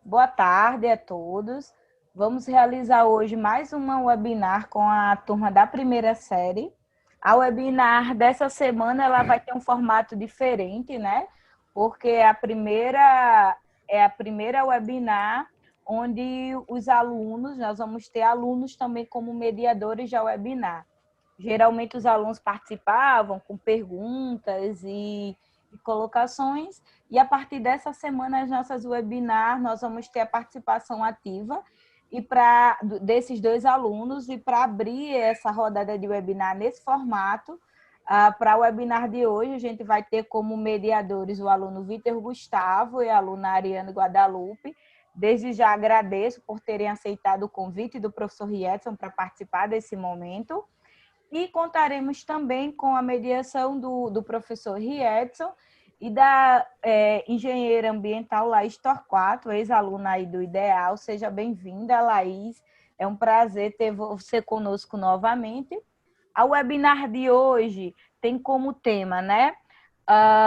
Boa tarde a todos. Vamos realizar hoje mais uma webinar com a turma da primeira série. A webinar dessa semana ela vai ter um formato diferente, né? Porque é a primeira webinar onde os alunos, nós vamos ter alunos também como mediadores da webinar. Geralmente os alunos participavam com perguntas e colocações, e a partir dessa semana, as nossas webinars, nós vamos ter a participação ativa e desses dois alunos, e para abrir essa rodada de webinar nesse formato, para o webinar de hoje, a gente vai ter como mediadores o aluno Vitor Gustavo e a aluna Ariane Guadalupe. Desde já agradeço por terem aceitado o convite do professor Riedson para participar desse momento. E contaremos também com a mediação do professor Riedson e da engenheira ambiental Laís Torquato, ex-aluna aí do IDEAL. Seja bem-vinda, Laís. É um prazer ter você conosco novamente. A webinar de hoje tem como tema, né?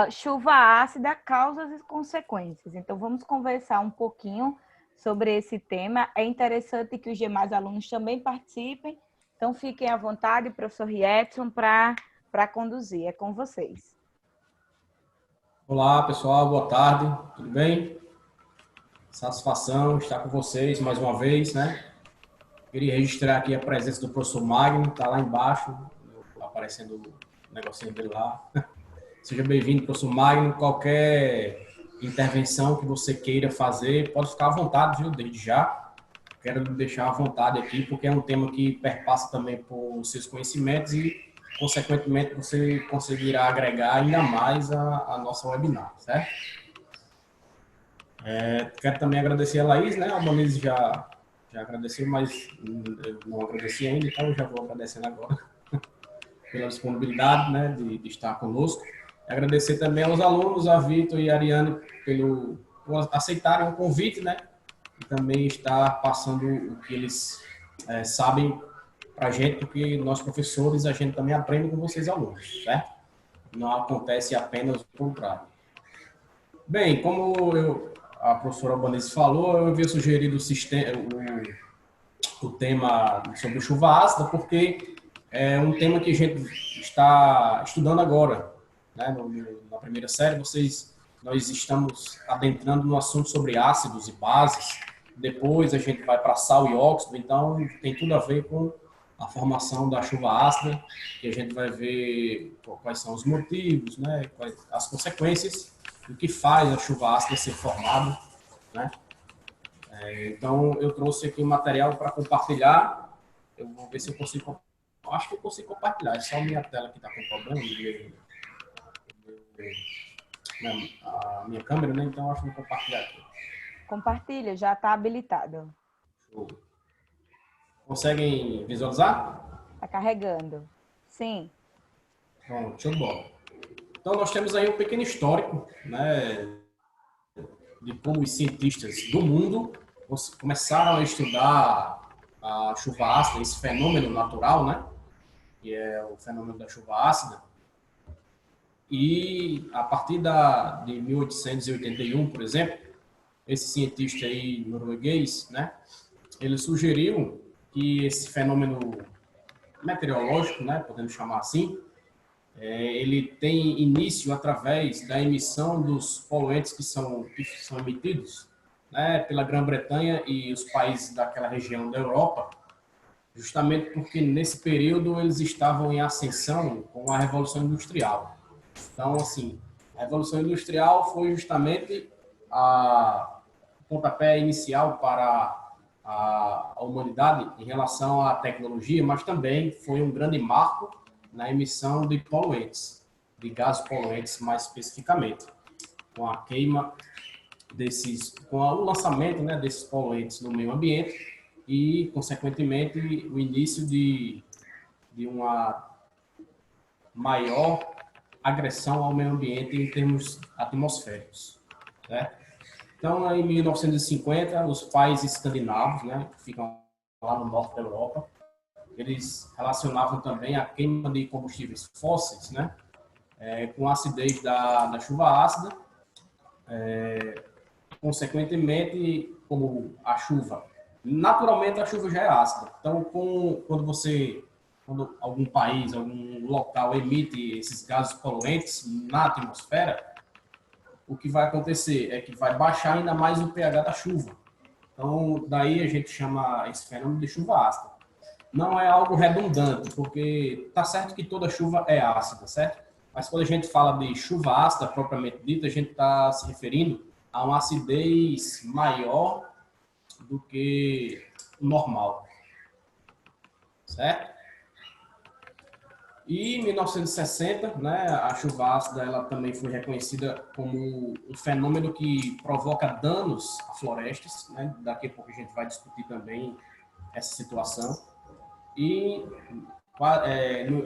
Chuva ácida, causas e consequências. Então, vamos conversar um pouquinho sobre esse tema. É interessante que os demais alunos também participem. Então, fiquem à vontade, professor Riedson, para conduzir. É com vocês. Olá, pessoal. Boa tarde. Tudo bem? Satisfação estar com vocês mais uma vez, né? Queria registrar aqui a presença do professor Magno, está lá embaixo, aparecendo o negocinho dele lá. Seja bem-vindo, professor Magno. Qualquer intervenção que você queira fazer, pode ficar à vontade, viu? Desde já. Quero deixar à vontade aqui, porque é um tema que perpassa também por seus conhecimentos e, consequentemente, você conseguirá agregar ainda mais a nossa webinar, certo? Quero também agradecer a Laís, né? A Moniz já agradeceu, mas eu não agradeci ainda, então eu já vou agradecendo agora pela disponibilidade, né, de estar conosco. Agradecer também aos alunos, a Vitor e a Ariane, por aceitarem o convite, né? E também estar passando o que eles sabem para a gente, porque nós professores, a gente também aprende com vocês alunos, certo? Não acontece apenas o contrário. Bem, a professora Albanese falou, eu havia sugerido o tema sobre chuva ácida, porque é um tema que a gente está estudando agora, né? Na primeira série, nós estamos adentrando no assunto sobre ácidos e bases, depois a gente vai para sal e óxido, então tem tudo a ver com a formação da chuva ácida, que a gente vai ver quais são os motivos, né? Quais as consequências, o que faz a chuva ácida ser formada, né? Então, eu trouxe aqui um material para compartilhar. Eu vou ver se eu consigo. Acho que eu consigo compartilhar. É só a minha tela que está com problema, a minha câmera, né? Então, acho que vou compartilhar aqui. Compartilha, já está habilitado. Show. Conseguem visualizar? Está carregando. Sim. Bom, show de bola. Então, nós temos aí um pequeno histórico, né, de como os cientistas do mundo começaram a estudar a chuva ácida, esse fenômeno natural, né? Que é o fenômeno da chuva ácida. E a partir de 1881, por exemplo, esse cientista aí norueguês, né, ele sugeriu que esse fenômeno meteorológico, né, podemos chamar assim, ele tem início através da emissão dos poluentes que são emitidos, né, pela Grã-Bretanha e os países daquela região da Europa, justamente porque nesse período eles estavam em ascensão com a Revolução Industrial. Então, assim, a Revolução Industrial foi justamente o pontapé inicial para a humanidade em relação à tecnologia, mas também foi um grande marco na emissão de poluentes, de gases poluentes mais especificamente, com a queima com o lançamento, né, desses poluentes no meio ambiente e, consequentemente, o início de uma maior agressão ao meio ambiente em termos atmosféricos, né? Então, em 1950, os países escandinavos, né, que ficam lá no norte da Europa, eles relacionavam também a queima de combustíveis fósseis, né, com a acidez da chuva ácida, consequentemente, como a chuva. Naturalmente, a chuva já é ácida. Então, quando algum país, algum local emite esses gases poluentes na atmosfera, o que vai acontecer é que vai baixar ainda mais o pH da chuva. Então, daí a gente chama esse fenômeno de chuva ácida. Não é algo redundante, porque tá certo que toda chuva é ácida, certo? Mas quando a gente fala de chuva ácida propriamente dita, a gente está se referindo a uma acidez maior do que o normal, certo? E em 1960, né, a chuva ácida ela também foi reconhecida como um fenômeno que provoca danos a florestas, né? Daqui a pouco a gente vai discutir também essa situação. E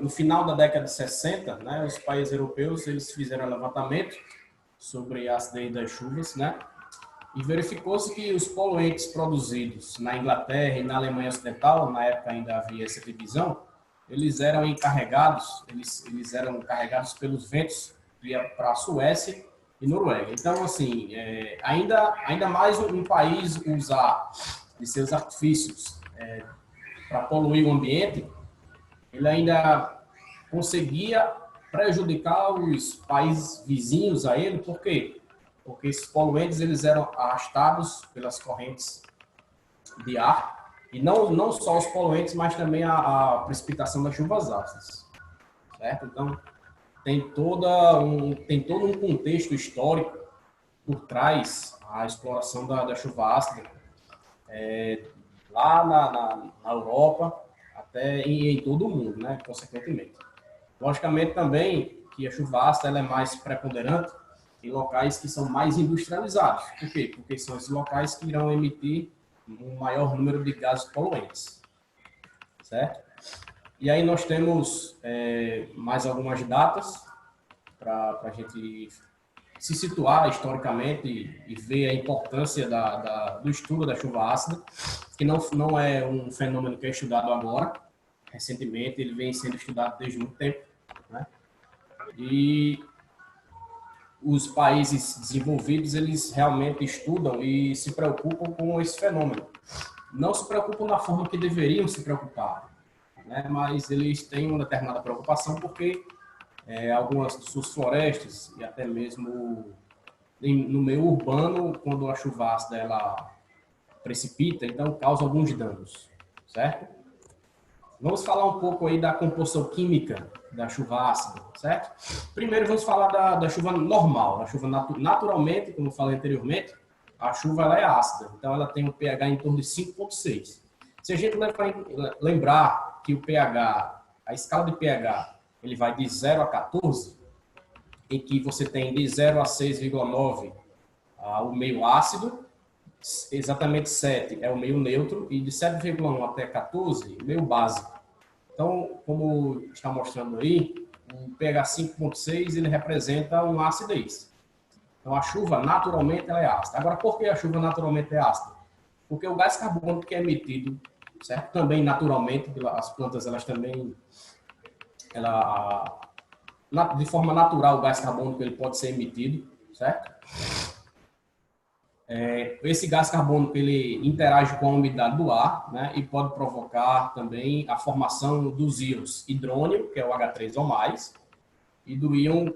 no final da década de 60, né, os países europeus eles fizeram um levantamento sobre a acidez das chuvas, né, e verificou-se que os poluentes produzidos na Inglaterra e na Alemanha Ocidental, na época ainda havia essa divisão, eles eram carregados pelos ventos que ia para a Suécia e Noruega. Então, assim, ainda mais um país usar de seus artifícios para poluir o ambiente, ele ainda conseguia prejudicar os países vizinhos a ele, por quê? Porque esses poluentes eles eram arrastados pelas correntes de ar, e não só os poluentes, mas também a precipitação das chuvas ácidas, certo? Então, tem todo um contexto histórico por trás a exploração da chuva ácida, lá na Europa, até em todo o mundo, né, consequentemente. Logicamente também que a chuva ácida ela é mais preponderante em locais que são mais industrializados. Por quê? Porque são esses locais que irão emitir um maior número de gases poluentes, certo? E aí nós temos mais algumas datas para a gente se situar historicamente e ver a importância do estudo da chuva ácida, que não é um fenômeno que é estudado agora, recentemente, ele vem sendo estudado desde muito tempo, né? E os países desenvolvidos, eles realmente estudam e se preocupam com esse fenômeno. Não se preocupam da forma que deveriam se preocupar, né? Mas eles têm uma determinada preocupação porque algumas de suas florestas e até mesmo no meio urbano, quando a chuva ácida ela precipita, então causa alguns danos, certo? Vamos falar um pouco aí da composição química da chuva ácida, certo? Primeiro vamos falar da chuva normal, da chuva naturalmente, como eu falei anteriormente, a chuva ela é ácida, então ela tem um pH em torno de 5,6. Se a gente lembrar que o pH, a escala de pH, ele vai de 0 a 14, em que você tem de 0 a 6,9 o meio ácido, exatamente 7 é o meio neutro, e de 7,1 até 14, meio básico. Então, como está mostrando aí, o pH 5,6 ele representa uma acidez. Então, a chuva, naturalmente, ela é ácida. Agora, por que a chuva naturalmente é ácida? Porque o gás carbônico que é emitido, certo? Também naturalmente, as plantas, elas também, de forma natural, o gás carbônico ele pode ser emitido, certo? Esse gás carbônico ele interage com a umidade do ar, né, e pode provocar também a formação dos íons hidrônio, que é o H3O+, e do íon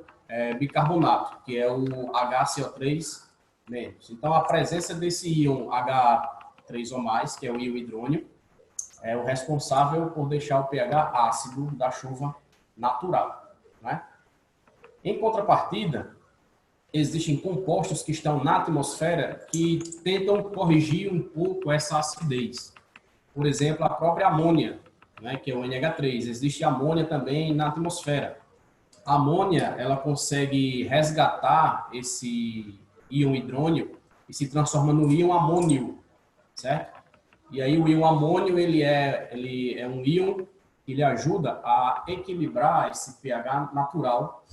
bicarbonato, que é o HCO3-. Então, a presença desse íon H3O+, que é o íon hidrônio, é o responsável por deixar o pH ácido da chuva natural, né? Em contrapartida, existem compostos que estão na atmosfera que tentam corrigir um pouco essa acidez. Por exemplo, a própria amônia, né, que é o NH3. Existe amônia também na atmosfera. A amônia, ela consegue resgatar esse íon hidrônio e se transforma no íon amônio, certo? E aí o íon amônio, ele é um íon que ele ajuda a equilibrar esse pH natural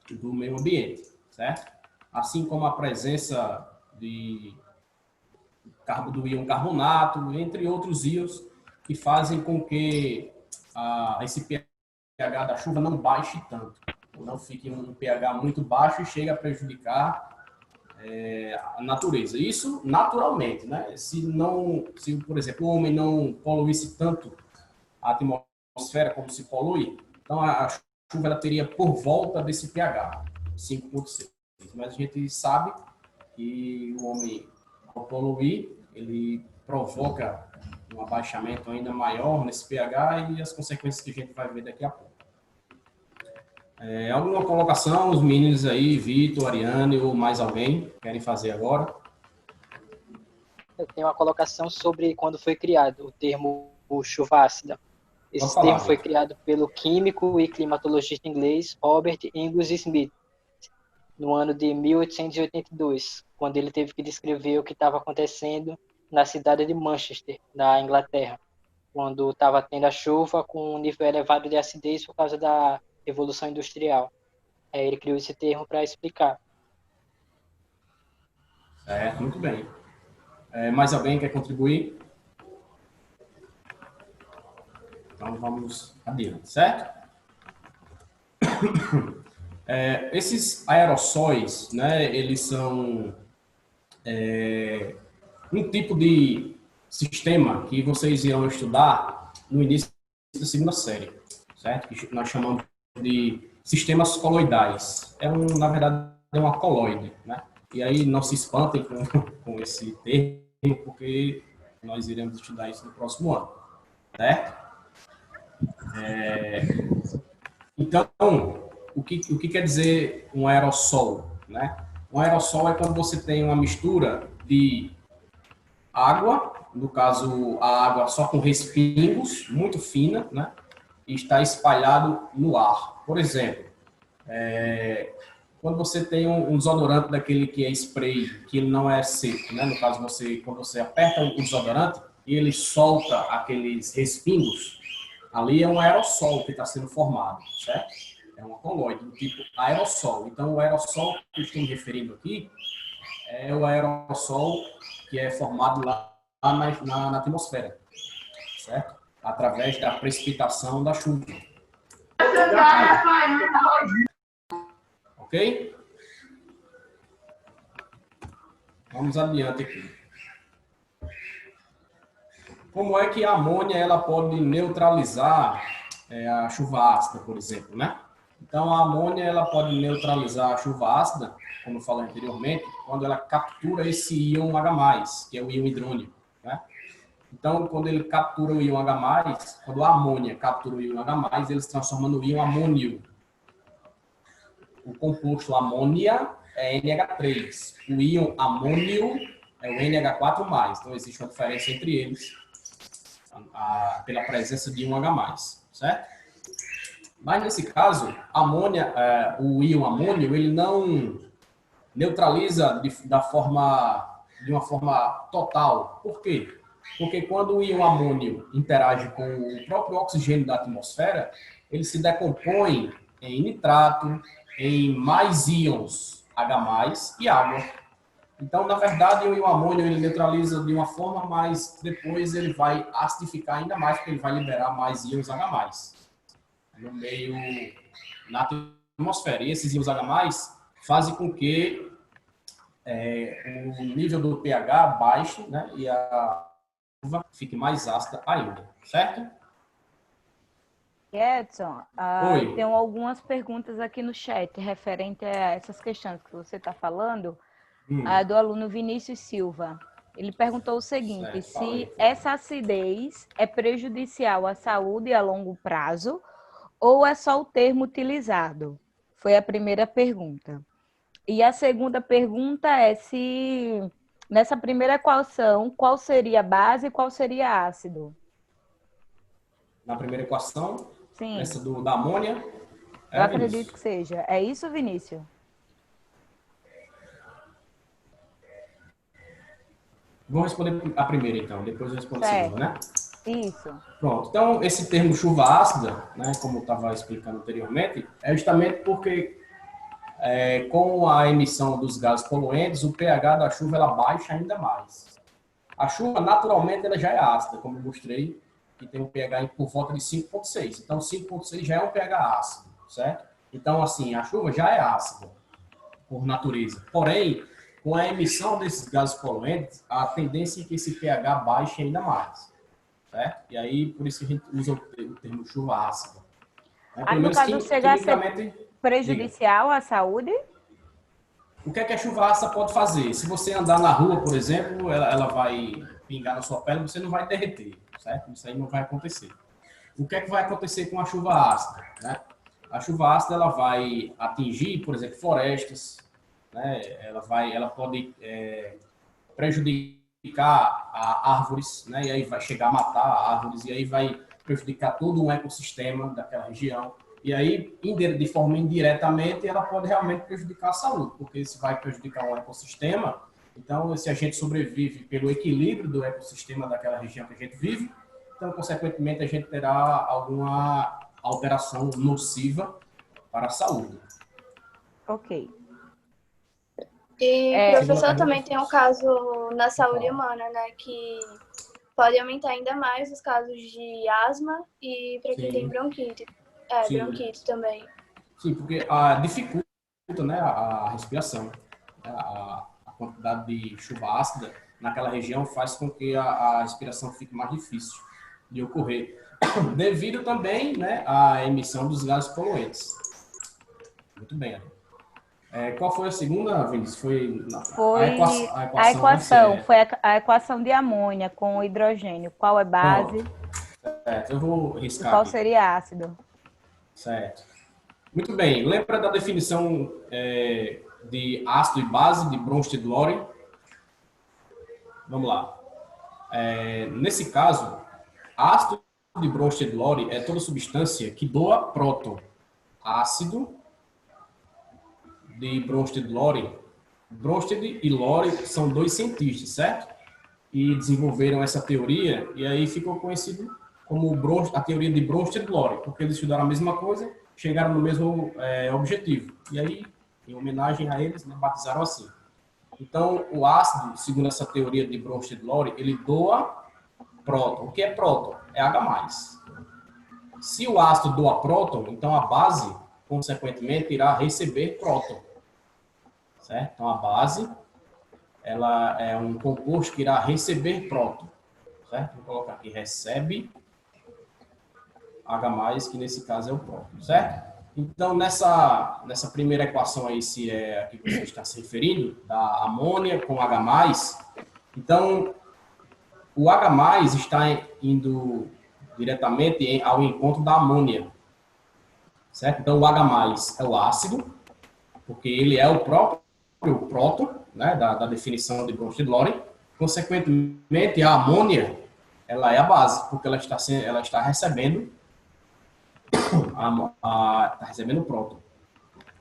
do meio ambiente, certo? Assim como a presença do íon carbonato, entre outros íons que fazem com que esse pH da chuva não baixe tanto, não fique um pH muito baixo e chegue a prejudicar a natureza. Isso naturalmente, né? Se, por exemplo, o homem não poluísse tanto a atmosfera como se polui, então a chuva ela teria por volta desse pH, 5,6. Mas a gente sabe que o homem, ao poluir, ele provoca um abaixamento ainda maior nesse pH e as consequências que a gente vai ver daqui a pouco. Alguma colocação, os meninos aí, Vitor, Ariane ou mais alguém, querem fazer agora? Eu tenho uma colocação sobre quando foi criado o termo chuva ácida. Esse termo foi criado pelo químico e climatologista inglês Robert Angus Smith, no ano de 1882, quando ele teve que descrever o que estava acontecendo na cidade de Manchester, na Inglaterra, quando estava tendo a chuva com um nível elevado de acidez por causa da Revolução Industrial. Aí ele criou esse termo para explicar. Muito bem. Mais alguém quer contribuir? Então vamos adiante, certo? Esses aerossóis, né, eles são um tipo de sistema que vocês irão estudar no início da segunda série, certo? Que nós chamamos de sistemas coloidais. Na verdade, é uma coloide, né? E aí não se espantem com esse termo, porque nós iremos estudar isso no próximo ano, certo? Então, o que quer dizer um aerossol, né? Um aerossol é quando você tem uma mistura de água, no caso, a água só com respingos, muito fina, né? E está espalhado no ar. Por exemplo, quando você tem um desodorante daquele que é spray, que ele não é seco, né? No caso, quando você aperta o desodorante e ele solta aqueles respingos, ali é um aerossol que está sendo formado, certo? É uma coloide, do tipo aerossol. Então, o aerossol que eu estou me referindo aqui é o aerossol que é formado lá na atmosfera, certo? Através da precipitação da chuva. Ok? Vamos adiante aqui. Como é que a amônia ela pode neutralizar a chuva ácida, por exemplo, né? Então, a amônia ela pode neutralizar a chuva ácida, como eu falei anteriormente, quando ela captura esse íon H+, que é o íon hidrônio, né? Então, quando ele captura o íon H+, quando a amônia captura o íon H+, ele se transforma no íon amônio. O composto amônia é NH3. O íon amônio é o NH4+. Então, existe uma diferença entre eles pela presença de íon H+, certo? Mas, nesse caso, amônia, o íon amônio, ele não neutraliza de uma forma total. Por quê? Porque quando o íon amônio interage com o próprio oxigênio da atmosfera, ele se decompõe em nitrato, em mais íons H+, e água. Então, na verdade, o íon amônio ele neutraliza de uma forma, mas depois ele vai acidificar ainda mais, porque ele vai liberar mais íons H+, no meio, na atmosfera. E esses íons H+, fazem com que o nível do pH baixe, né, e a chuva fique mais ácida ainda, certo? Edson, tem algumas perguntas aqui no chat referente a essas questões que você está falando, do aluno Vinícius Silva. Ele perguntou o seguinte: se essa acidez é prejudicial à saúde a longo prazo ou é só o termo utilizado? Foi a primeira pergunta. E a segunda pergunta é se, nessa primeira equação, qual seria a base e qual seria ácido? Na primeira equação, sim, essa da amônia. Eu acredito que seja. É isso, Vinícius? Vou responder a primeira, então. Depois eu respondo a segunda, né? Isso. Pronto. Então, esse termo chuva ácida, né, como eu estava explicando anteriormente, é justamente porque com a emissão dos gases poluentes, o pH da chuva ela baixa ainda mais. A chuva, naturalmente, ela já é ácida, como eu mostrei, que tem um pH por volta de 5,6. Então, 5,6 já é um pH ácido, certo? Então, assim, a chuva já é ácida, por natureza. Porém, com a emissão desses gases poluentes, a tendência é que esse pH baixe ainda mais, certo? E aí, por isso que a gente usa o termo chuva ácida. Aí, no caso, chega a ser prejudicial à saúde? O que é que a chuva ácida pode fazer? Se você andar na rua, por exemplo, ela vai pingar na sua pele, você não vai derreter, certo? Isso aí não vai acontecer. O que é que vai acontecer com a chuva ácida, né? A chuva ácida ela vai atingir, por exemplo, florestas, né? Ela pode prejudicar árvores, né? E aí vai chegar a matar árvores e aí vai prejudicar todo um ecossistema daquela região. E aí, de forma indiretamente, ela pode realmente prejudicar a saúde, porque se vai prejudicar um ecossistema, então se a gente sobrevive pelo equilíbrio do ecossistema daquela região que a gente vive, então, consequentemente, a gente terá alguma alteração nociva para a saúde. Ok. E, professor, também tem um caso na saúde humana, né, que pode aumentar ainda mais os casos de asma e para quem tem bronquite. Bronquite também. Sim, porque dificulta, né, a respiração. A quantidade de chuva ácida naquela região faz com que a respiração fique mais difícil de ocorrer, devido também, né, à emissão dos gases poluentes. Muito bem. Qual foi a segunda, Vinícius? Foi a equação, foi a equação de amônia com o hidrogênio. Qual é base? Certo, eu vou riscar qual aqui. seria ácido? Certo. Muito bem. Lembra da definição de ácido e base de Bronsted-Lowry? Vamos lá. Nesse caso, ácido de Bronsted-Lowry é toda substância que doa próton. Ácido de Bronsted-Lowry. Bronsted e Lowry são dois cientistas, certo? E desenvolveram essa teoria e aí ficou conhecido como a teoria de Bronsted-Lowry, porque eles estudaram a mesma coisa, chegaram no mesmo objetivo. E aí, em homenagem a eles, né, batizaram assim. Então, o ácido, segundo essa teoria de Bronsted-Lowry, ele doa próton. O que é próton? É H+. Se o ácido doa próton, então a base, consequentemente, irá receber próton. Certo? Então, a base, ela é um composto que irá receber próton. Certo? Vou colocar aqui, recebe H+, que nesse caso é o próton. Certo? Então, nessa primeira equação aí, se é a que você está se referindo, da amônia com H+, então, o H+, está indo diretamente ao encontro da amônia. Certo? Então, o H+, é o ácido, porque ele é o próprio próton, né, da definição de Bronsted-Lowry. Consequentemente, a amônia, ela é a base, porque ela está recebendo o próton.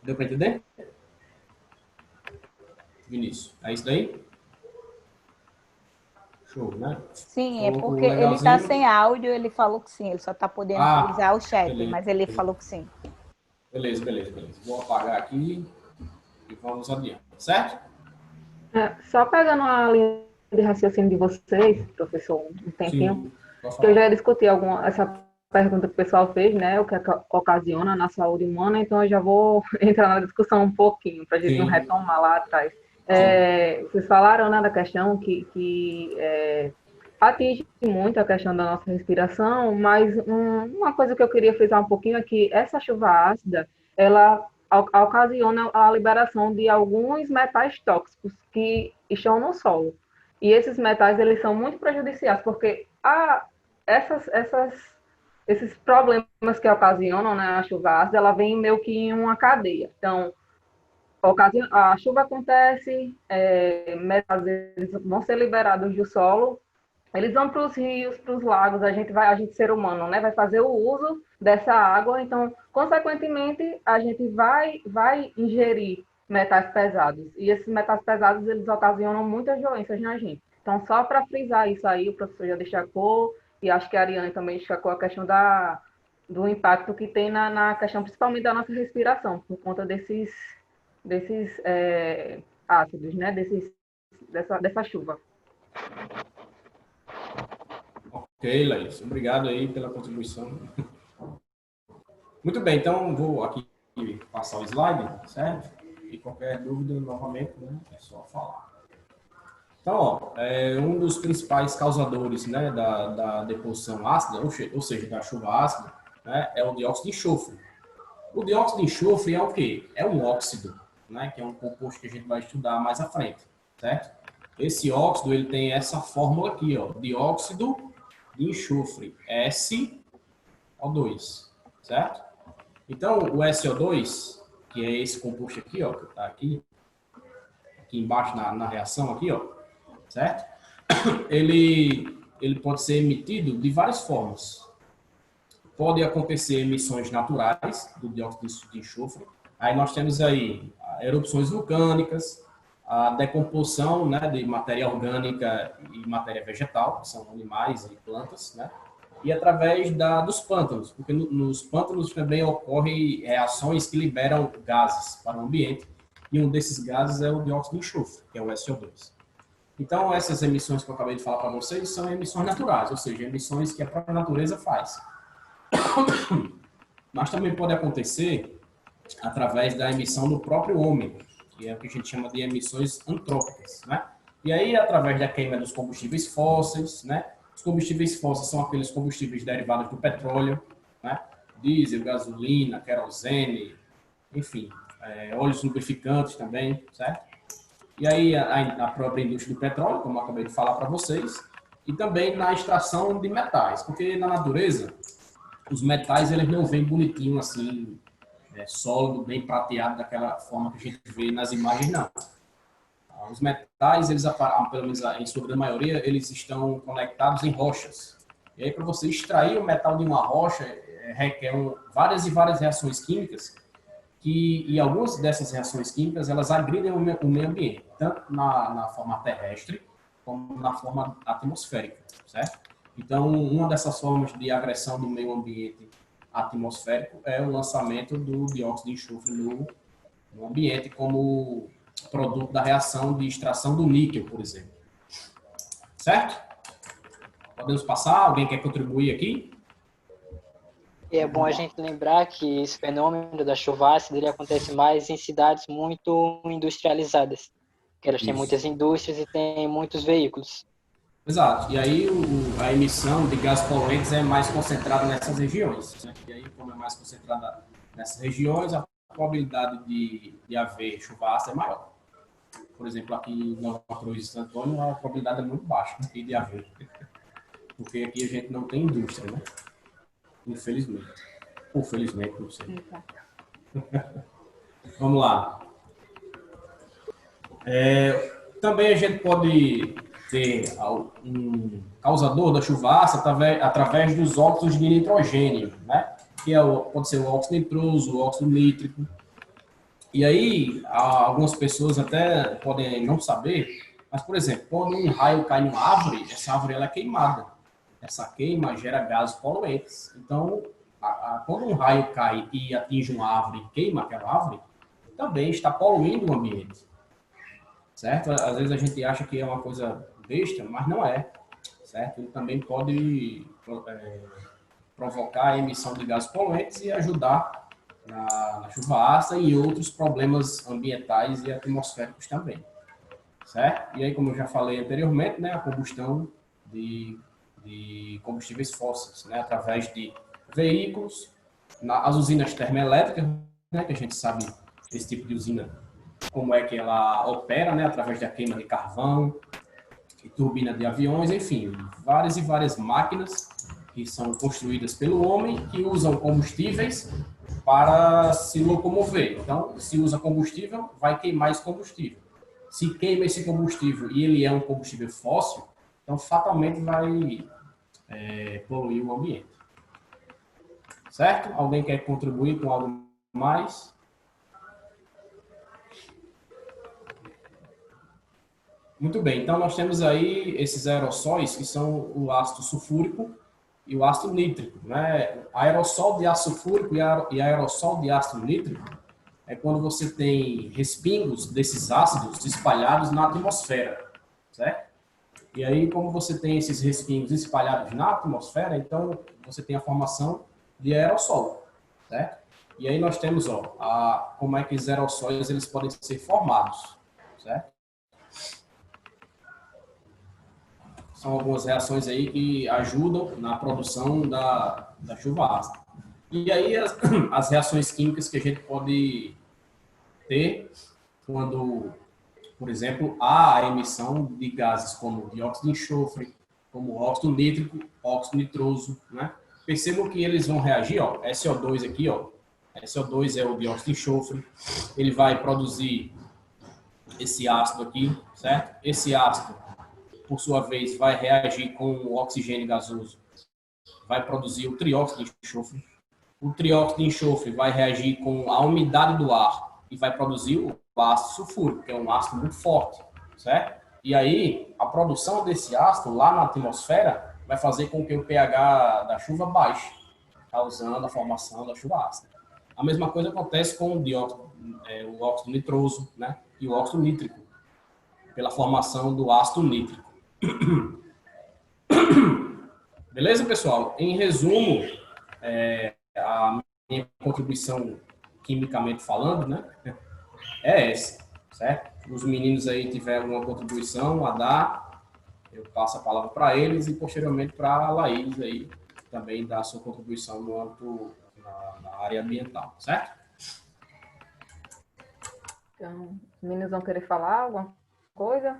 Deu para entender? Vinícius, é isso daí? Show, né? Sim, é porque ele está sem áudio, ele falou que sim, ele só está podendo utilizar o chat, beleza, mas ele falou que sim. Beleza. Vou apagar aqui e vamos adiante, certo? Só pegando a linha de raciocínio de vocês, professor, um tempinho, que eu já discuti essa pergunta que o pessoal fez, né, o que ocasiona na saúde humana, então eu já vou entrar na discussão um pouquinho, para a gente não retomar lá atrás. Vocês falaram, né, da questão que atinge muito a questão da nossa respiração, mas uma coisa que eu queria frisar um pouquinho é que essa chuva ácida, ela ocasiona a liberação de alguns metais tóxicos que estão no solo. E esses metais, eles são muito prejudiciais, porque esses problemas que ocasionam, né, a chuva ácida, ela vem meio que em uma cadeia. Então, a chuva acontece, metais vão ser liberados do solo, eles vão para os rios, para os lagos, a gente ser humano, né, vai fazer o uso dessa água, então, consequentemente, a gente vai ingerir metais pesados, e esses metais pesados, eles ocasionam muitas doenças na gente. Então, só para frisar isso aí, o professor já destacou, e acho que a Ariane também destacou a questão do impacto que tem na questão, principalmente da nossa respiração, por conta desses ácidos, né, dessa chuva. Ok, Laís. Obrigado aí pela contribuição. Muito bem, então vou aqui passar o slide, certo? e qualquer dúvida, novamente, né, é só falar. Então, ó, um dos principais causadores, né, da deposição ácida, ou seja, da chuva ácida, né, é o dióxido de enxofre. O dióxido de enxofre é o quê? É um óxido, né, que é um composto que a gente vai estudar mais à frente, certo? Esse óxido, ele tem essa fórmula aqui, ó, dióxido de enxofre, SO2, certo? Então, o SO2, que é esse composto aqui, ó, que está aqui embaixo na reação aqui, ó, certo? Ele pode ser emitido de várias formas. Pode acontecer emissões naturais do dióxido de enxofre. Aí nós temos aí erupções vulcânicas, a decomposição, né, de matéria orgânica e matéria vegetal, que são animais e plantas, né? E através dos pântanos, porque nos pântanos também ocorrem reações que liberam gases para o ambiente, e um desses gases é o dióxido de enxofre, que é o SO2. Então, essas emissões que eu acabei de falar para vocês são emissões naturais, ou seja, emissões que a própria natureza faz. Mas também pode acontecer através da emissão do próprio homem, que é o que a gente chama de emissões antrópicas, né? E aí, através da queima dos combustíveis fósseis, né? Os combustíveis fósseis são aqueles combustíveis derivados do petróleo, né? Diesel, gasolina, querosene, enfim, óleos lubrificantes também, certo? E aí, a própria indústria do petróleo, como eu acabei de falar para vocês, e também na extração de metais, porque na natureza, os metais, eles não vêm bonitinho assim, sólido, bem prateado, daquela forma que a gente vê nas imagens, não. Os metais, eles, pelo menos em sua grande maioria, eles estão conectados em rochas. E aí, para você extrair o metal de uma rocha, requer várias e várias reações químicas, e algumas dessas reações químicas, elas agridem o meio ambiente, tanto na forma terrestre, como na forma atmosférica, certo? Então, uma dessas formas de agressão do meio ambiente atmosférico é o lançamento do dióxido de enxofre no ambiente, como produto da reação de extração do níquel, por exemplo. Certo? Podemos passar? Alguém quer contribuir aqui? É bom a gente lembrar que esse fenômeno da chuva ácida ele acontece mais em cidades muito industrializadas, que elas têm muitas indústrias e têm muitos veículos. Exato. E aí a emissão de gases poluentes é mais concentrada nessas regiões, né? E aí, como é mais concentrada nessas regiões, a probabilidade de haver chuva ácida é maior. Por exemplo, aqui em Nova Cruz e Santo Antônio, a probabilidade é muito baixa de haver. Porque aqui a gente não tem indústria, né? Infelizmente. Ou felizmente, não sei. Vamos lá. Também a gente pode ter um causador da chuva ácida através dos óxidos de nitrogênio, né? Que pode ser o óxido nitroso, o óxido nítrico. E aí, algumas pessoas até podem não saber, mas, por exemplo, quando um raio cai numa árvore, essa árvore ela é queimada. Essa queima gera gases poluentes. Então, quando um raio cai e atinge uma árvore e queima aquela árvore, também está poluindo o ambiente. Certo? Às vezes a gente acha que é uma coisa besta, mas não é. Certo? Ele também pode provocar a emissão de gases poluentes e ajudar na chuva ácida e outros problemas ambientais e atmosféricos também. Certo? E aí, como eu já falei anteriormente, né, a combustão de combustíveis fósseis, né, através de veículos, as usinas termoelétricas, né, que a gente sabe esse tipo de usina, como é que ela opera, né, através da queima de carvão, e turbina de aviões, enfim, várias e várias máquinas que são construídas pelo homem que usam combustíveis para se locomover. Então, se usa combustível, vai queimar esse combustível. Se queima esse combustível e ele é um combustível fóssil, então fatalmente vai poluir o ambiente. Certo? Alguém quer contribuir com algo mais? Muito bem, então nós temos aí esses aerossóis que são o ácido sulfúrico e o ácido nítrico, né? Aerossol de ácido sulfúrico e aerossol de ácido nítrico é quando você tem respingos desses ácidos espalhados na atmosfera, certo? E aí, como você tem esses respingos espalhados na atmosfera, então você tem a formação de aerossol, certo? E aí nós temos, ó, como é que os aerossóis eles podem ser formados, certo? São algumas reações aí que ajudam na produção da chuva ácida. E aí as reações químicas que a gente pode ter quando, por exemplo, há a emissão de gases como dióxido de enxofre, como óxido nítrico, óxido nitroso, né? Percebam que eles vão reagir, ó, SO2 aqui, ó. SO2 é o dióxido de enxofre, ele vai produzir esse ácido aqui, certo? Esse ácido, por sua vez, vai reagir com o oxigênio gasoso, vai produzir o trióxido de enxofre. O trióxido de enxofre vai reagir com a umidade do ar e vai produzir o ácido sulfúrico, que é um ácido muito forte, certo? E aí, a produção desse ácido lá na atmosfera vai fazer com que o pH da chuva baixe, causando a formação da chuva ácida. A mesma coisa acontece com o óxido nitroso, né? E o óxido nítrico, pela formação do ácido nítrico. Beleza, pessoal? Em resumo, a minha contribuição quimicamente falando, né? É essa, certo? Os meninos aí tiverem alguma contribuição a dar, eu passo a palavra para eles e posteriormente para a Laís aí também dar a sua contribuição no âmbito na área ambiental, certo? Então, os meninos vão querer falar alguma coisa?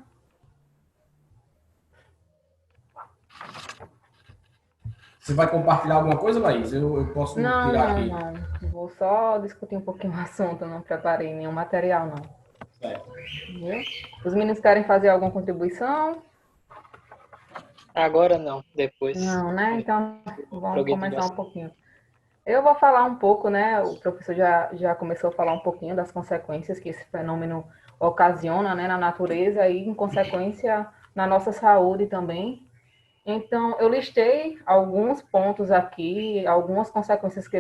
Você vai compartilhar alguma coisa, Laís? Eu posso tirar aqui. Não. Vou só discutir um pouquinho o assunto, não preparei nenhum material, não. Certo. Entendeu? Os meninos querem fazer alguma contribuição? Agora não, depois. Não, né? Então, vamos Joguei começar tudo um pouquinho. Eu vou falar um pouco, né? O professor já começou a falar um pouquinho das consequências que esse fenômeno ocasiona, né, na natureza e, em consequência, na nossa saúde também. Então, eu listei alguns pontos aqui, algumas consequências que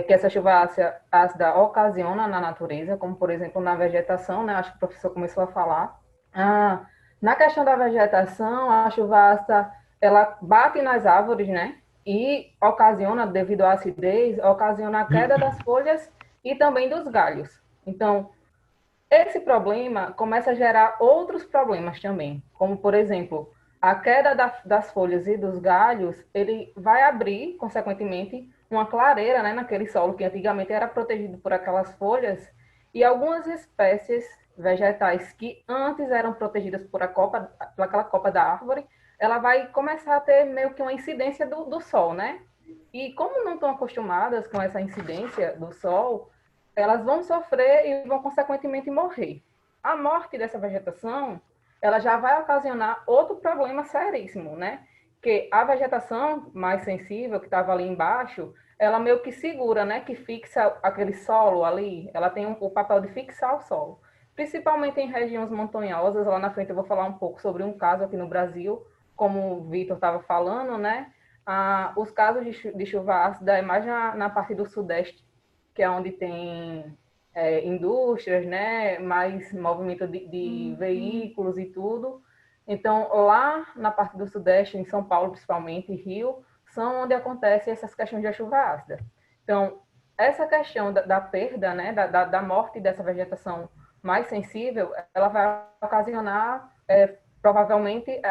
essa chuva ácida ocasiona na natureza, como, por exemplo, na vegetação, né? Acho que o professor começou a falar. Na questão da vegetação, a chuva ácida, ela bate nas árvores, né? E ocasiona, devido à acidez, ocasiona a queda das folhas e também dos galhos. Então, esse problema começa a gerar outros problemas também, como, por exemplo, a queda das folhas e dos galhos, ele vai abrir, consequentemente, uma clareira, né, naquele solo que antigamente era protegido por aquelas folhas, e algumas espécies vegetais que antes eram protegidas por aquela copa da árvore, ela vai começar a ter meio que uma incidência do sol, né? E como não estão acostumadas com essa incidência do sol, elas vão sofrer e vão, consequentemente, morrer. A morte dessa vegetação, ela já vai ocasionar outro problema seríssimo, né? Que a vegetação mais sensível, que estava ali embaixo, ela meio que segura, né? Que fixa aquele solo ali, ela tem o papel de fixar o solo. Principalmente em regiões montanhosas, lá na frente eu vou falar um pouco sobre um caso aqui no Brasil, como o Vitor estava falando, né? Os casos de chuva ácida é mais na parte do sudeste, que é onde tem indústrias, né, mais movimento de veículos e tudo. Então, lá na parte do Sudeste, em São Paulo, principalmente, Rio, são onde acontecem essas questões de chuva ácida. Então, essa questão da perda, né, da morte dessa vegetação mais sensível, ela vai ocasionar, provavelmente,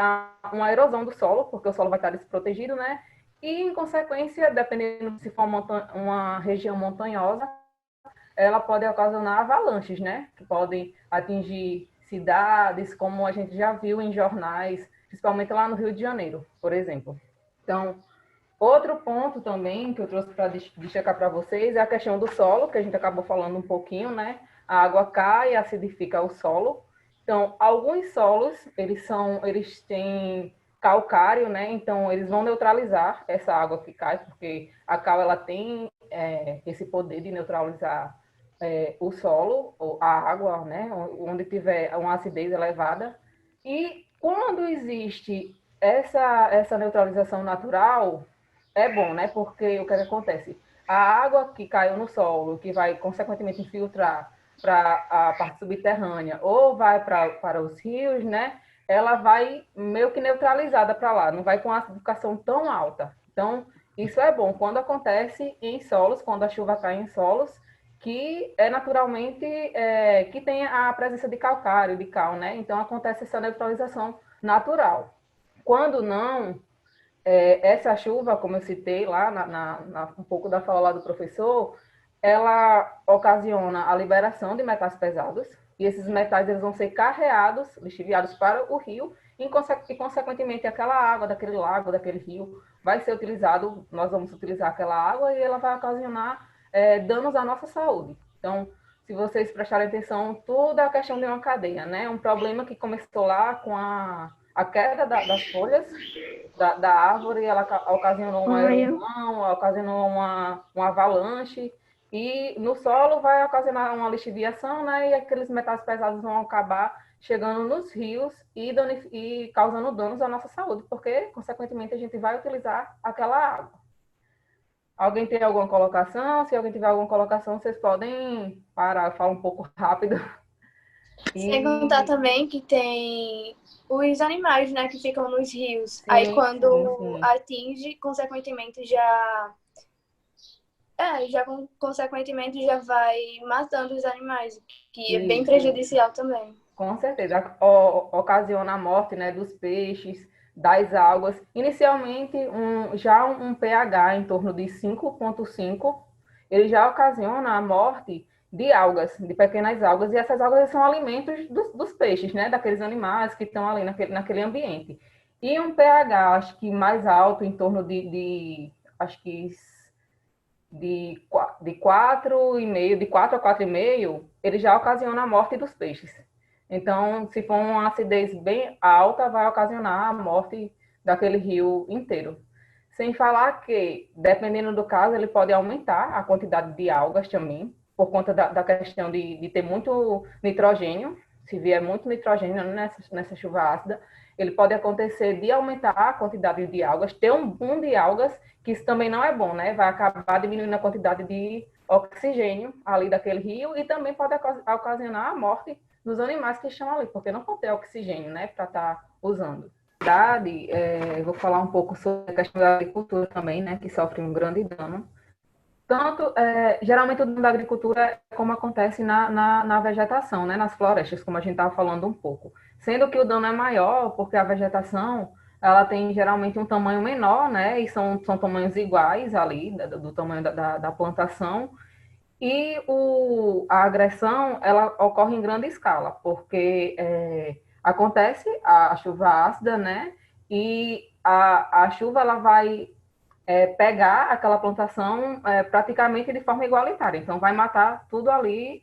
uma erosão do solo, porque o solo vai estar desprotegido, né, e, em consequência, dependendo se for uma região montanhosa, ela pode ocasionar avalanches, né? Que podem atingir cidades, como a gente já viu em jornais, principalmente lá no Rio de Janeiro, por exemplo. Então, outro ponto também que eu trouxe para destacar para vocês é a questão do solo, que a gente acabou falando um pouquinho, né? A água cai e acidifica o solo. Então, alguns solos, eles têm calcário, né? Então, eles vão neutralizar essa água que cai, porque a cal, ela tem esse poder de neutralizar o solo, a água, né? Onde tiver uma acidez elevada. E quando existe essa neutralização natural, é bom, né? Porque o que acontece? A água que caiu no solo, que vai, consequentemente, infiltrar para a parte subterrânea ou vai para os rios, né? Ela vai meio que neutralizada para lá, não vai com a acidificação tão alta. Então, Isso é bom quando acontece em solos, quando a chuva cai em solos, que é naturalmente que tem a presença de calcário, de cal, né? Então acontece essa neutralização natural. Quando não, essa chuva, como eu citei lá um pouco da fala lá do professor, ela ocasiona a liberação de metais pesados, e esses metais eles vão ser carreados, lixiviados para o rio, e consequentemente aquela água daquele lago, daquele rio, vai ser utilizado, nós vamos utilizar aquela água e ela vai ocasionar danos à nossa saúde. Então, se vocês prestarem atenção, tudo é a questão de uma cadeia, né? Um problema que começou lá com a queda das folhas da árvore, ela ocasionou uma erosão, ocasionou uma avalanche, e no solo vai ocasionar uma lixiviação, né? E aqueles metais pesados vão acabar chegando nos rios e causando danos à nossa saúde, porque, consequentemente, a gente vai utilizar aquela água. Alguém tem alguma colocação? Se alguém tiver alguma colocação, vocês podem parar, eu falo um pouco rápido. Sem contar também que tem os animais, né, que ficam nos rios. Sim, aí quando sim. atinge, consequentemente consequentemente já vai matando os animais, que é bem prejudicial também. Com certeza, ocasiona a morte, né, dos peixes, das algas. Inicialmente, já um pH em torno de 5,5, ele já ocasiona a morte de algas, de pequenas algas, e essas algas são alimentos dos peixes, né, daqueles animais que estão ali naquele ambiente. E um pH, acho que mais alto, em torno acho que de 4,5, de 4 a 4,5, ele já ocasiona a morte dos peixes. Então, se for uma acidez bem alta, vai ocasionar a morte daquele rio inteiro. Sem falar que, dependendo do caso, ele pode aumentar a quantidade de algas também, por conta da questão de ter muito nitrogênio. Se vier muito nitrogênio nessa chuva ácida, ele pode acontecer de aumentar a quantidade de algas, ter um boom de algas, que isso também não é bom, né? Vai acabar diminuindo a quantidade de oxigênio ali daquele rio e também pode ocasionar a morte dos animais que estão ali, porque não vão ter oxigênio, né, para estar usando. Vou falar um pouco sobre a questão da agricultura também, né, que sofre um grande dano. Tanto, geralmente o dano da agricultura é como acontece na vegetação, né, nas florestas, como a gente estava falando um pouco. Sendo que o dano é maior, porque a vegetação, ela tem geralmente um tamanho menor, né, e são tamanhos iguais ali, do tamanho da plantação, e a agressão, ela ocorre em grande escala, porque acontece a chuva ácida, né? E a chuva ela vai pegar aquela plantação praticamente de forma igualitária. Então, vai matar tudo ali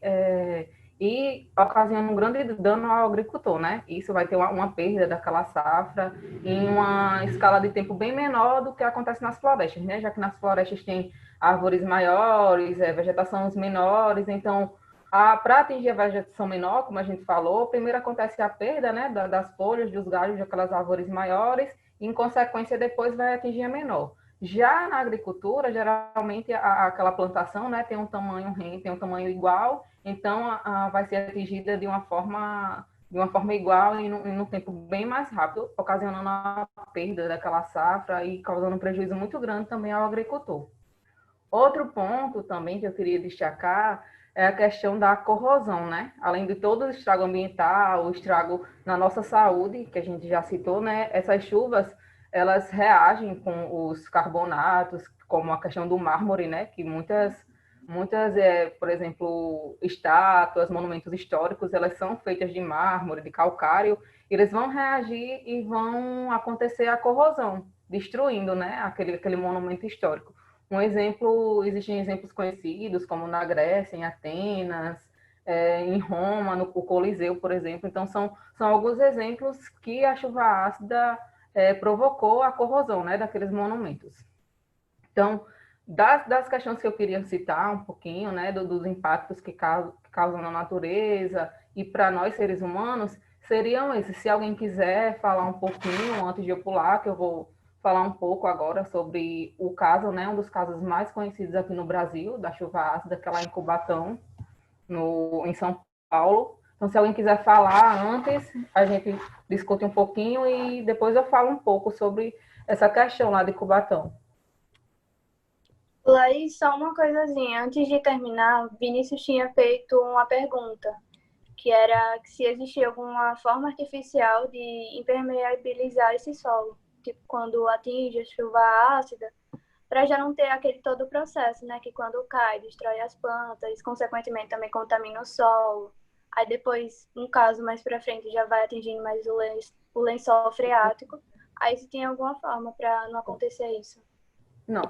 e ocasionando um grande dano ao agricultor, né? Isso vai ter uma perda daquela safra em uma escala de tempo bem menor do que acontece nas florestas, né? Já que nas florestas tem árvores maiores, vegetações menores, então para atingir a vegetação menor, como a gente falou, primeiro acontece a perda, né, das folhas, dos galhos daquelas árvores maiores, e em consequência depois vai atingir a menor. Já na agricultura, geralmente aquela plantação, né, tem um tamanho igual, então vai ser atingida de uma forma igual e num tempo bem mais rápido, ocasionando a perda daquela safra e causando um prejuízo muito grande também ao agricultor. Outro ponto também que eu queria destacar é a questão da corrosão, né? Além de todo o estrago ambiental, o estrago na nossa saúde, que a gente já citou, né? Essas chuvas, elas reagem com os carbonatos, como a questão do mármore, né? Que muitas por exemplo, estátuas, monumentos históricos, elas são feitas de mármore, de calcário, e eles vão reagir e vão acontecer a corrosão, destruindo, né? Aquele monumento histórico. Existem exemplos conhecidos, como na Grécia, em Atenas, em Roma, no Coliseu, por exemplo. Então, são alguns exemplos que a chuva ácida provocou a corrosão, né, daqueles monumentos. Então, das questões que eu queria citar um pouquinho, né, dos impactos que causam na natureza e para nós, seres humanos, seriam esses. Se alguém quiser falar um pouquinho, antes de eu pular, que eu vou falar um pouco agora sobre o caso, né, um dos casos mais conhecidos aqui no Brasil, da chuva ácida, que é lá em Cubatão, em São Paulo. Então, se alguém quiser falar antes, a gente discute um pouquinho e depois eu falo um pouco sobre essa questão lá de Cubatão. Laís, só uma coisazinha. Antes de terminar, Vinícius tinha feito uma pergunta, que era se existia alguma forma artificial de impermeabilizar esse solo, tipo quando atinge a chuva ácida, para já não ter aquele todo o processo, né? Que quando cai, destrói as plantas, consequentemente também contamina o solo. Aí depois, um caso mais para frente, já vai atingindo mais o lençol freático. Aí se tem alguma forma para não acontecer isso. Não,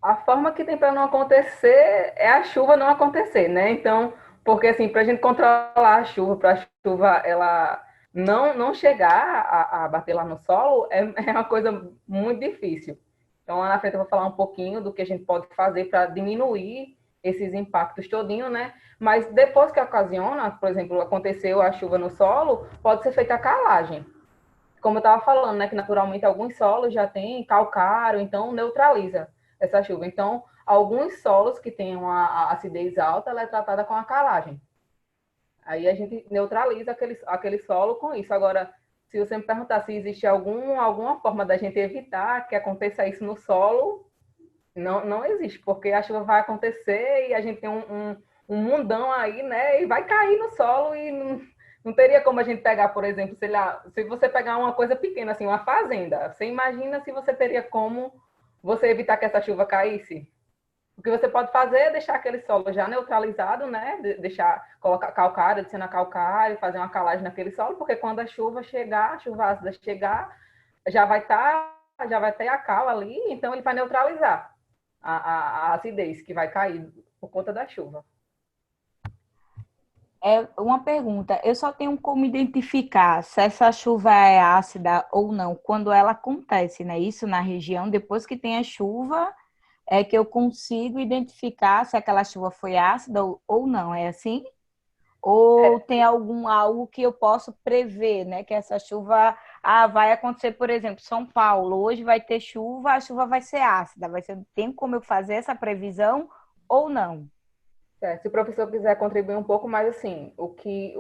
a forma que tem para não acontecer é a chuva não acontecer, né? Então, porque assim, para a gente controlar a chuva, para a chuva ela não chegar a bater lá no solo, é uma coisa muito difícil. Então, lá na frente eu vou falar um pouquinho do que a gente pode fazer para diminuir esses impactos todinho, né? Mas depois que ocasiona, por exemplo, aconteceu a chuva no solo, pode ser feita a calagem. Como eu estava falando, né, que naturalmente alguns solos já têm calcário, então neutraliza essa chuva. Então, alguns solos que têm uma acidez alta, ela é tratada com a calagem. Aí a gente neutraliza aquele solo com isso. Agora, se você me perguntar se existe alguma forma da gente evitar que aconteça isso no solo, não existe, porque a chuva vai acontecer e a gente tem um mundão aí, né, e vai cair no solo e não teria como a gente pegar, por exemplo, sei lá, se você pegar uma coisa pequena, assim, uma fazenda, você imagina se você teria como você evitar que essa chuva caísse? O que você pode fazer é deixar aquele solo já neutralizado, né? Colocar calcário, adicionar calcário, fazer uma calagem naquele solo, porque quando a chuva chegar, a chuva ácida chegar, já vai ter a cal ali, então ele vai neutralizar a acidez que vai cair por conta da chuva. É uma pergunta, eu só tenho como identificar se essa chuva é ácida ou não quando ela acontece, né? Isso na região, depois que tem a chuva, é que eu consigo identificar se aquela chuva foi ácida ou não, é assim? Ou tem algo que eu posso prever, né? Que essa chuva vai acontecer, por exemplo, São Paulo, hoje vai ter chuva, a chuva vai ser ácida, tem como eu fazer essa previsão ou não? Se o professor quiser contribuir um pouco mais, assim, o que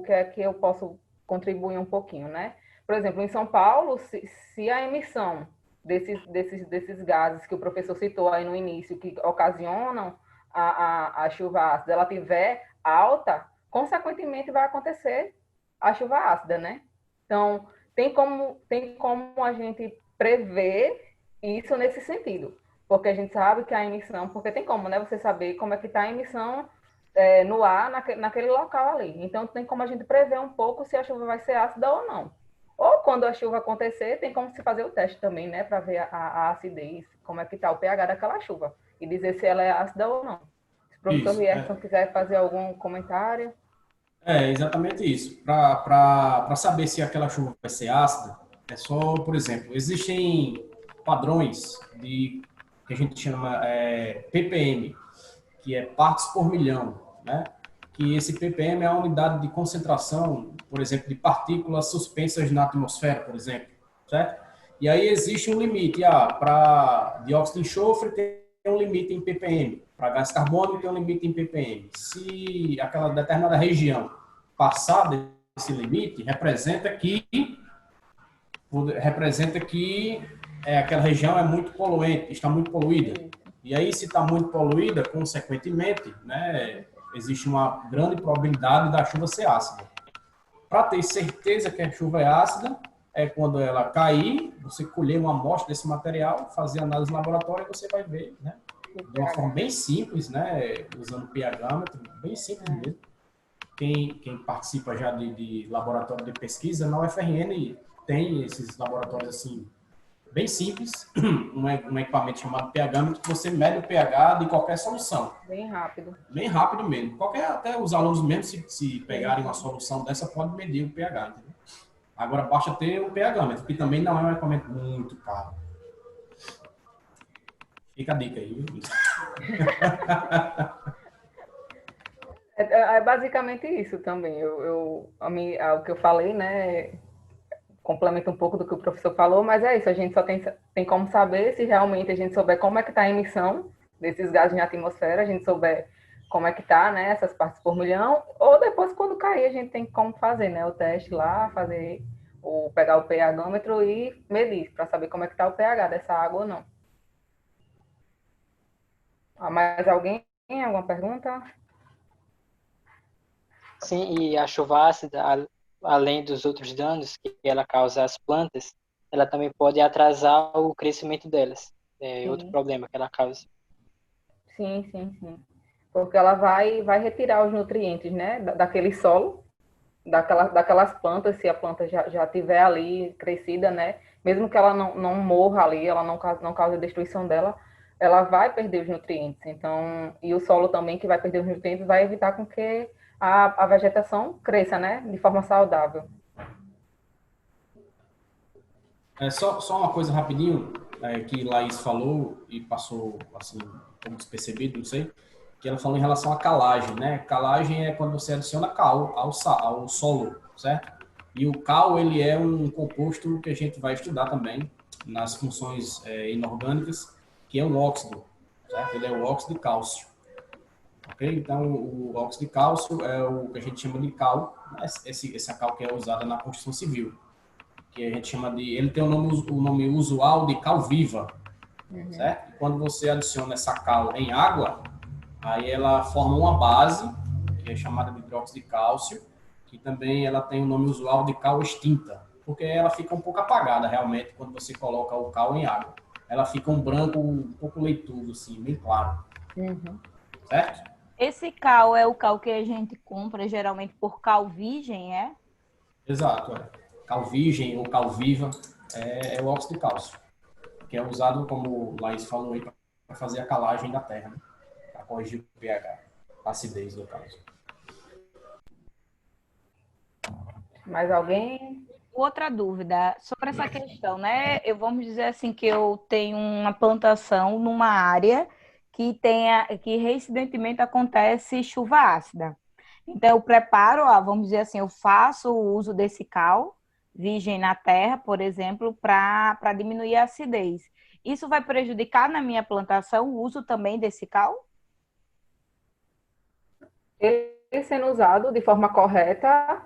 é que eu posso contribuir um pouquinho, né? Por exemplo, em São Paulo, se a emissão desses gases que o professor citou aí no início, que ocasionam a chuva ácida, ela tiver alta, consequentemente vai acontecer a chuva ácida, né? Então, tem como a gente prever isso nesse sentido, porque a gente sabe que a emissão, porque tem como, né? Você saber como é que está a emissão no ar naquele local ali. Então, tem como a gente prever um pouco se a chuva vai ser ácida ou não. Ou quando a chuva acontecer, tem como se fazer o teste também, né? Para ver a acidez, como é que está o pH daquela chuva. E dizer se ela é ácida ou não. Se o professor Isso, Rierson quiser fazer algum comentário. é exatamente isso. Para saber se aquela chuva vai ser ácida, é só, por exemplo, existem padrões que a gente chama ppm, que é partes por milhão, né? Que esse ppm é a unidade de concentração, por exemplo, de partículas suspensas na atmosfera, por exemplo, certo? E aí existe um limite, para dióxido de enxofre tem um limite em ppm, para gás carbônico tem um limite em ppm. Se aquela determinada região passar desse limite, representa que aquela região é muito poluente, está muito poluída. E aí, se está muito poluída, consequentemente, né, existe uma grande probabilidade da chuva ser ácida. Para ter certeza que a chuva é ácida, é quando ela cair, você colher uma amostra desse material, fazer análise laboratória, e você vai ver, né, de uma forma bem simples, né, usando pH-metro, bem simples mesmo. Quem participa já de laboratório de pesquisa, na UFRN tem esses laboratórios assim, bem simples, um equipamento chamado pH-metro, que você mede o pH de qualquer solução. Bem rápido. Bem rápido mesmo. Até os alunos mesmo, se pegarem uma solução dessa, podem medir o pH, entendeu? Agora, basta ter o pH-metro, que também não é um equipamento muito caro. Fica a dica aí, viu? É basicamente isso também. O que eu falei, né, complementa um pouco do que o professor falou, mas é isso, a gente só tem como saber se realmente a gente souber como é que está a emissão desses gases na atmosfera, a gente souber como é que está, né, essas partes por milhão, ou depois, quando cair, a gente tem como fazer, né, o teste lá, pegar o pH-metro e medir, para saber como é que está o pH dessa água ou não. Mais alguém? Alguma pergunta? Sim, e a chuva ácida, além dos outros danos que ela causa às plantas, ela também pode atrasar o crescimento delas. É outro Sim, problema que ela causa. sim. Porque ela vai retirar os nutrientes, né, daquele solo, daquelas plantas, se a planta já tiver ali crescida, né, mesmo que ela não morra ali, ela não cause a destruição dela, ela vai perder os nutrientes. Então, e o solo também que vai perder os nutrientes vai evitar com que a vegetação cresça, né, de forma saudável. Só uma coisa rapidinho, que Laís falou e passou assim, como despercebido, não sei, que ela falou em relação à calagem, né? Calagem é quando você adiciona cal ao solo, certo? E o cal, ele é um composto que a gente vai estudar também nas funções inorgânicas, que é um óxido, certo? Ele é o óxido de cálcio, ok? Então, o óxido de cálcio é o que a gente chama de cal, né? Essa cal que é usada na construção civil, que a gente chama de, ele tem o nome usual de cal viva, Uhum. certo? E quando você adiciona essa cal em água, aí ela forma uma base, que é chamada de hidróxido de cálcio, que também ela tem o nome usual de cal extinta, porque ela fica um pouco apagada realmente quando você coloca o cal em água. Ela fica um branco um pouco leitoso, assim, bem claro, Uhum. certo? Esse cal é o cal que a gente compra geralmente por cal virgem, é? Exato, é. Cal virgem ou cal viva é o óxido de cálcio, que é usado, como o Laís falou aí, para fazer a calagem da terra, né? Para corrigir o pH, a acidez no caso. Mais alguém? Outra dúvida sobre essa questão, né? Eu vamos dizer assim que eu tenho uma plantação numa área que reincidentemente acontece chuva ácida. Então eu preparo, vamos dizer assim, eu faço o uso desse cal virgem na terra, por exemplo, para diminuir a acidez. Isso vai prejudicar na minha plantação o uso também desse cal? Ele sendo usado de forma correta,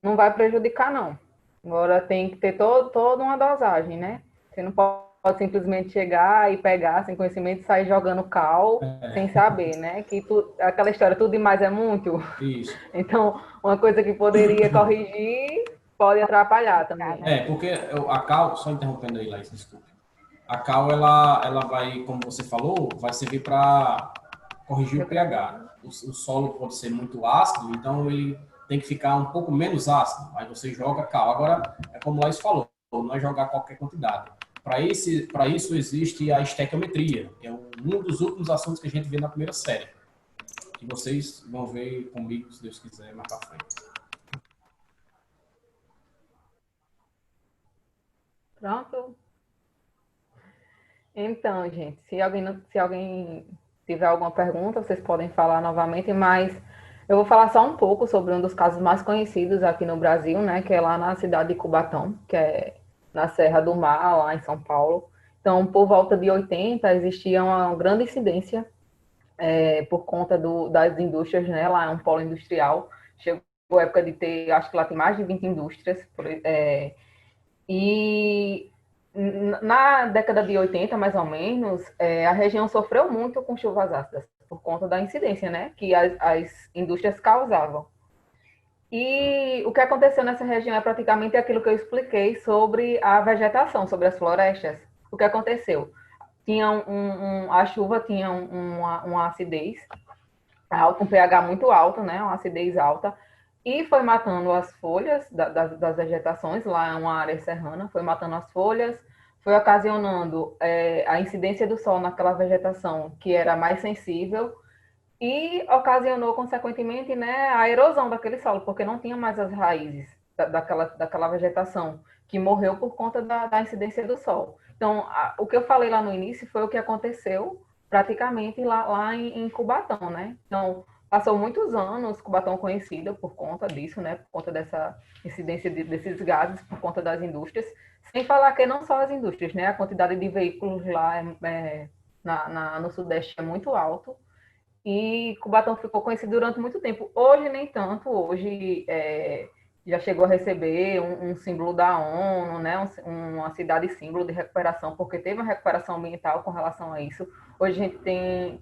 não vai prejudicar, não. Agora tem que ter toda uma dosagem, né? Você não pode simplesmente chegar e pegar sem conhecimento e sair jogando cal sem saber, né? Aquela história, tudo demais é muito. Isso. Então, uma coisa que poderia corrigir pode atrapalhar também. Né? Porque a cal, só interrompendo aí, Laís, desculpe. A cal, ela vai, como você falou, vai servir para corrigir o pH. O solo pode ser muito ácido, então ele tem que ficar um pouco menos ácido. Aí você joga cal. Agora, é como o Laís falou, não é jogar qualquer quantidade. Para isso existe a estequiometria, que é um dos últimos assuntos que a gente vê na primeira série, que vocês vão ver comigo, se Deus quiser, mais para frente. Pronto? Então, gente, se alguém tiver alguma pergunta, vocês podem falar novamente, mas eu vou falar só um pouco sobre um dos casos mais conhecidos aqui no Brasil, né, que é lá na cidade de Cubatão, que é na Serra do Mar, lá em São Paulo. Então, por volta de 80, existia uma grande incidência por conta das indústrias, né, lá é um polo industrial. Chegou a época de ter, acho que lá tem mais de 20 indústrias, e na década de 80, mais ou menos, a região sofreu muito com chuvas ácidas, por conta da incidência, né, que as indústrias causavam. E o que aconteceu nessa região é praticamente aquilo que eu expliquei sobre a vegetação, sobre as florestas. O que aconteceu? A chuva tinha uma acidez alta, um pH muito alto, né, uma acidez alta, e foi matando as folhas das vegetações, lá é uma área serrana, foi matando as folhas, foi ocasionando a incidência do sol naquela vegetação que era mais sensível e ocasionou, consequentemente, né, a erosão daquele solo, porque não tinha mais as raízes daquela vegetação que morreu por conta da incidência do sol. Então, o que eu falei lá no início foi o que aconteceu praticamente lá em Cubatão, né? Então, passou muitos anos Cubatão conhecida por conta disso, né? Por conta dessa incidência desses gases, por conta das indústrias. Sem falar que não só as indústrias, né? A quantidade de veículos lá no Sudeste é muito alto. E Cubatão ficou conhecido durante muito tempo. Hoje, nem tanto. Hoje, já chegou a receber um símbolo da ONU, né? Uma cidade símbolo de recuperação, porque teve uma recuperação ambiental com relação a isso. Hoje a gente tem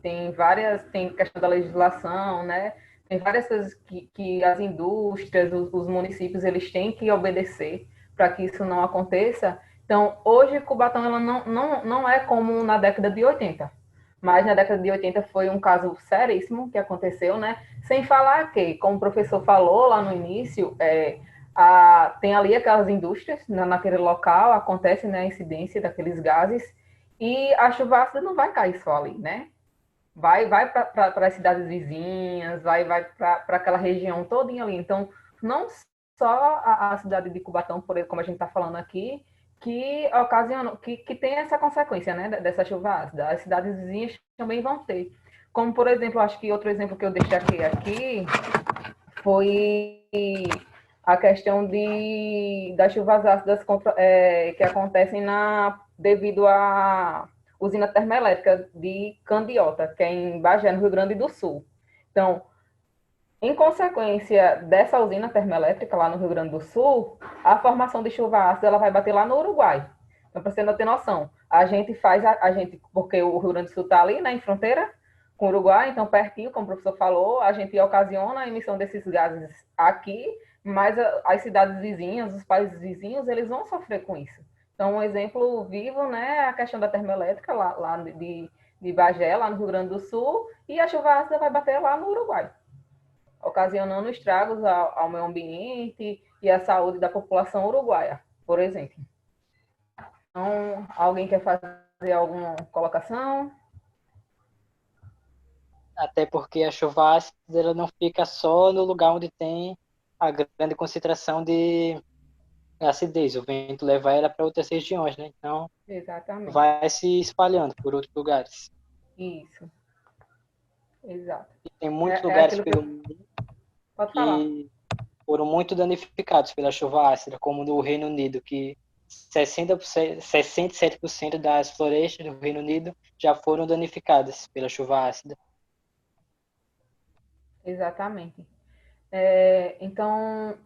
questão da legislação, né? Tem várias coisas que as indústrias, os municípios, eles têm que obedecer para que isso não aconteça. Então, hoje, Cubatão ela não é como na década de 80, mas na década de 80 foi um caso seríssimo que aconteceu, né? Sem falar que, como o professor falou lá no início, tem ali aquelas indústrias naquele local, acontece, né, a incidência daqueles gases, e a chuva ácida não vai cair só ali, né? Vai para as cidades vizinhas, vai para aquela região todinha ali. Então, não só a cidade de Cubatão, como a gente está falando aqui, que ocasiona, que tem essa consequência, né, dessa chuva ácida. As cidades vizinhas também vão ter. Como, por exemplo, acho que outro exemplo que eu deixei aqui foi a questão das chuvas ácidas que acontecem devido à usina termoelétrica de Candiota, que é em Bagé, no Rio Grande do Sul. Então, em consequência dessa usina termoelétrica lá no Rio Grande do Sul, a formação de chuva ácida ela vai bater lá no Uruguai. Então, para você não ter noção, porque o Rio Grande do Sul está ali, né, em fronteira com o Uruguai, então pertinho, como o professor falou, a gente ocasiona a emissão desses gases aqui, mas as cidades vizinhas, os países vizinhos, eles vão sofrer com isso. Então, um exemplo vivo, né, é a questão da termoelétrica lá de Bagé, lá no Rio Grande do Sul, e a chuva ácida vai bater lá no Uruguai, ocasionando estragos ao meio ambiente e à saúde da população uruguaia, por exemplo. Então, alguém quer fazer alguma colocação? Até porque a chuva ácida ela não fica só no lugar onde tem a grande concentração de acidez. O vento leva ela para outras regiões, né? Então, Exatamente. vai se espalhando por outros lugares. Isso. Exato. E tem muitos lugares pelo mundo Pode falar. que foram muito danificados pela chuva ácida, como no Reino Unido, que 67% das florestas do Reino Unido já foram danificadas pela chuva ácida. Exatamente. Então,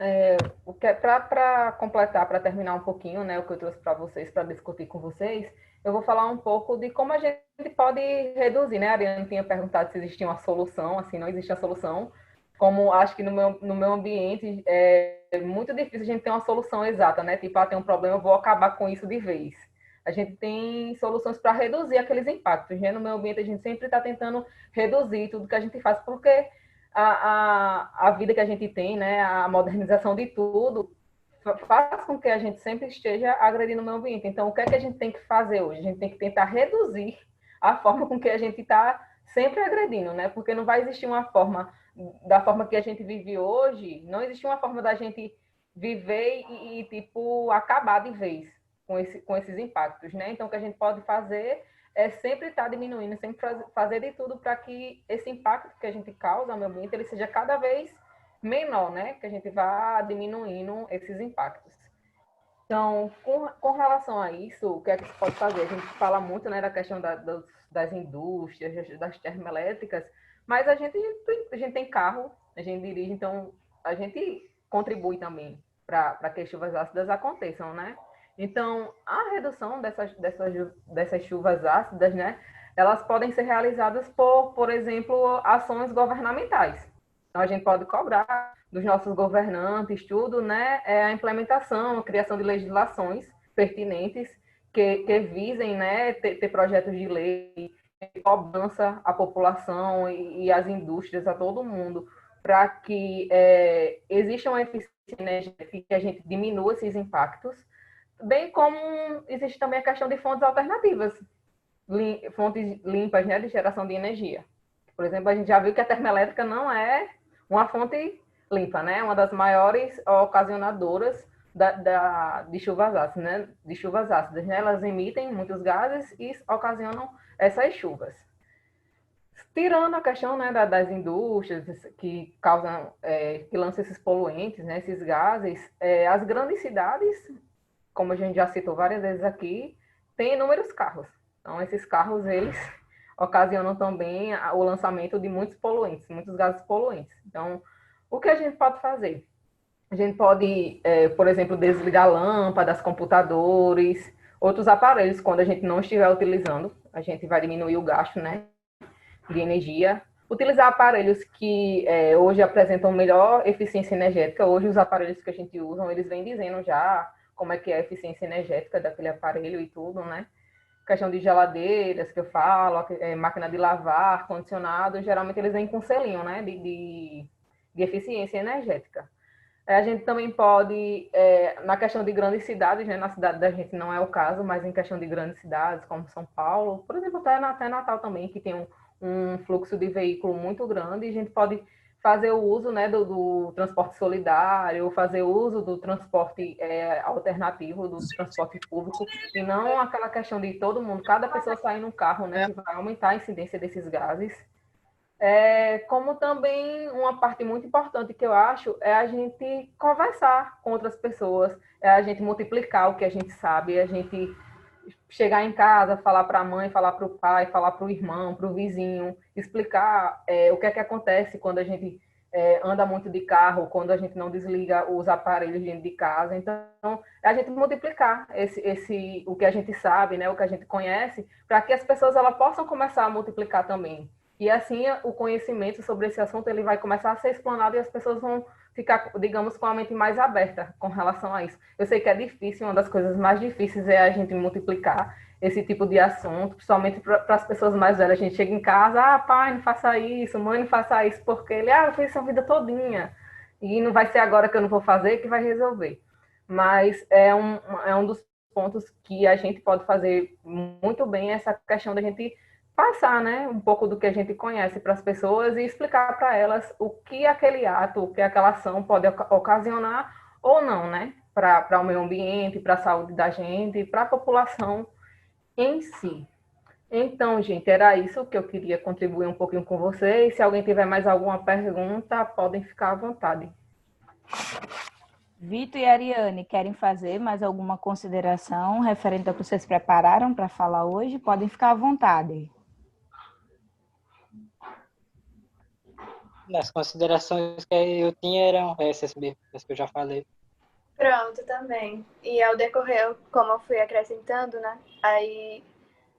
para completar, para terminar um pouquinho, né, o que eu trouxe para vocês, para discutir com vocês, eu vou falar um pouco de como a gente pode reduzir, né? A Ariane tinha perguntado se existia uma solução, assim, não existe a solução. Como acho que no meu ambiente é muito difícil a gente ter uma solução exata, né? Tipo, tem um problema, eu vou acabar com isso de vez. A gente tem soluções para reduzir aqueles impactos, né? No meu ambiente a gente sempre está tentando reduzir tudo que a gente faz, porque a vida que a gente tem, né, a modernização de tudo, faz com que a gente sempre esteja agredindo o meio ambiente. Então, o que é que a gente tem que fazer hoje? A gente tem que tentar reduzir a forma com que a gente está sempre agredindo, né? Porque não vai existir uma forma, da forma que a gente vive hoje, não existe uma forma da gente viver tipo, acabar de vez com esses impactos, né? Então, o que a gente pode fazer é sempre estar diminuindo, sempre fazer de tudo para que esse impacto que a gente causa ao meio ambiente ele seja cada vez menor, né? Que a gente vá diminuindo esses impactos. Então, com relação a isso, o que é que se pode fazer? A gente fala muito, né, da questão das indústrias, das termoelétricas, mas a gente tem carro, a gente dirige, então a gente contribui também para que as chuvas ácidas aconteçam, né? Então, a redução dessas chuvas ácidas, né, elas podem ser realizadas por exemplo, ações governamentais. Então, a gente pode cobrar dos nossos governantes, tudo, né, a implementação, a criação de legislações pertinentes que visem, né, ter projetos de lei, cobrança à população e às indústrias, a todo mundo, para que exista uma eficiência energética que a gente diminua esses impactos, bem como existe também a questão de fontes alternativas, fontes limpas, né, de geração de energia. Por exemplo, a gente já viu que a termoelétrica não é uma fonte limpa, né? Uma das maiores ocasionadoras de chuvas ácidas, né? De chuvas ácidas, né? Elas emitem muitos gases e ocasionam essas chuvas. Tirando a questão, né, das indústrias que causam, que lançam esses poluentes, né, esses gases, as grandes cidades, como a gente já citou várias vezes aqui, têm inúmeros carros. Então, esses carros, eles ocasionam também o lançamento de muitos poluentes, muitos gases poluentes. Então, o que a gente pode fazer? A gente pode, por exemplo, desligar lâmpadas, computadores, outros aparelhos, quando a gente não estiver utilizando. A gente vai diminuir o gasto, né, de energia. Utilizar aparelhos que hoje apresentam melhor eficiência energética. Hoje, os aparelhos que a gente usa, eles vêm dizendo já como é que é a eficiência energética daquele aparelho e tudo, né? Questão de geladeiras, que eu falo, máquina de lavar, ar-condicionado, geralmente eles vêm com selinho, né, de eficiência energética. A gente também pode, na questão de grandes cidades, né, na cidade da gente não é o caso, mas em questão de grandes cidades, como São Paulo, por exemplo, até Natal também, que tem um fluxo de veículo muito grande, e a gente pode fazer o uso, né, do transporte solidário, fazer uso do transporte alternativo, do transporte público, e não aquela questão de todo mundo, cada pessoa sair num carro, né, que vai aumentar a incidência desses gases. Como também uma parte muito importante que eu acho é a gente conversar com outras pessoas, é a gente multiplicar o que a gente sabe, a gente chegar em casa, falar para a mãe, falar para o pai, falar para o irmão, para o vizinho, explicar o que é que acontece quando a gente anda muito de carro, quando a gente não desliga os aparelhos dentro de casa. Então, é a gente multiplicar o que a gente sabe, né, o que a gente conhece, para que as pessoas elas possam começar a multiplicar também. E assim, o conhecimento sobre esse assunto ele vai começar a ser explanado e as pessoas vão ficar, digamos, com a mente mais aberta com relação a isso. Eu sei que é difícil, uma das coisas mais difíceis é a gente multiplicar esse tipo de assunto, principalmente para as pessoas mais velhas. A gente chega em casa, pai, não faça isso, mãe, não faça isso, porque ele, eu fiz isso a vida todinha, e não vai ser agora que eu não vou fazer que vai resolver. Mas é um dos pontos que a gente pode fazer muito bem, essa questão da gente passar, né, um pouco do que a gente conhece para as pessoas e explicar para elas o que aquele ato, o que aquela ação pode ocasionar ou não, né, para o meio ambiente, para a saúde da gente, para a população em si. Então, gente, era isso que eu queria contribuir um pouquinho com vocês. Se alguém tiver mais alguma pergunta, podem ficar à vontade. Vitor e Ariane, querem fazer mais alguma consideração referente ao que vocês prepararam para falar hoje? Podem ficar à vontade. As considerações que eu tinha eram essas mesmo, as que eu já falei. Pronto, também. E ao decorrer, como eu fui acrescentando, né? Aí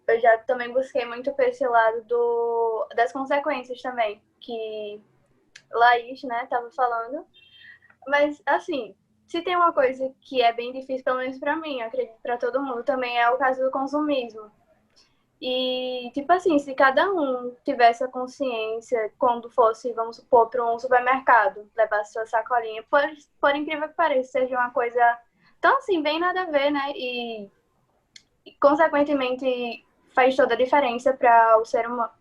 eu já também busquei muito para esse lado das consequências também, que Laís, né, estava falando. Mas, assim, se tem uma coisa que é bem difícil, pelo menos para mim, acredito para todo mundo, também é o caso do consumismo. E, tipo assim, se cada um tivesse a consciência quando fosse, vamos supor, para um supermercado, levar sua sacolinha, por incrível que pareça, seja uma coisa tão assim, bem nada a ver, né? E consequentemente, faz toda a diferença para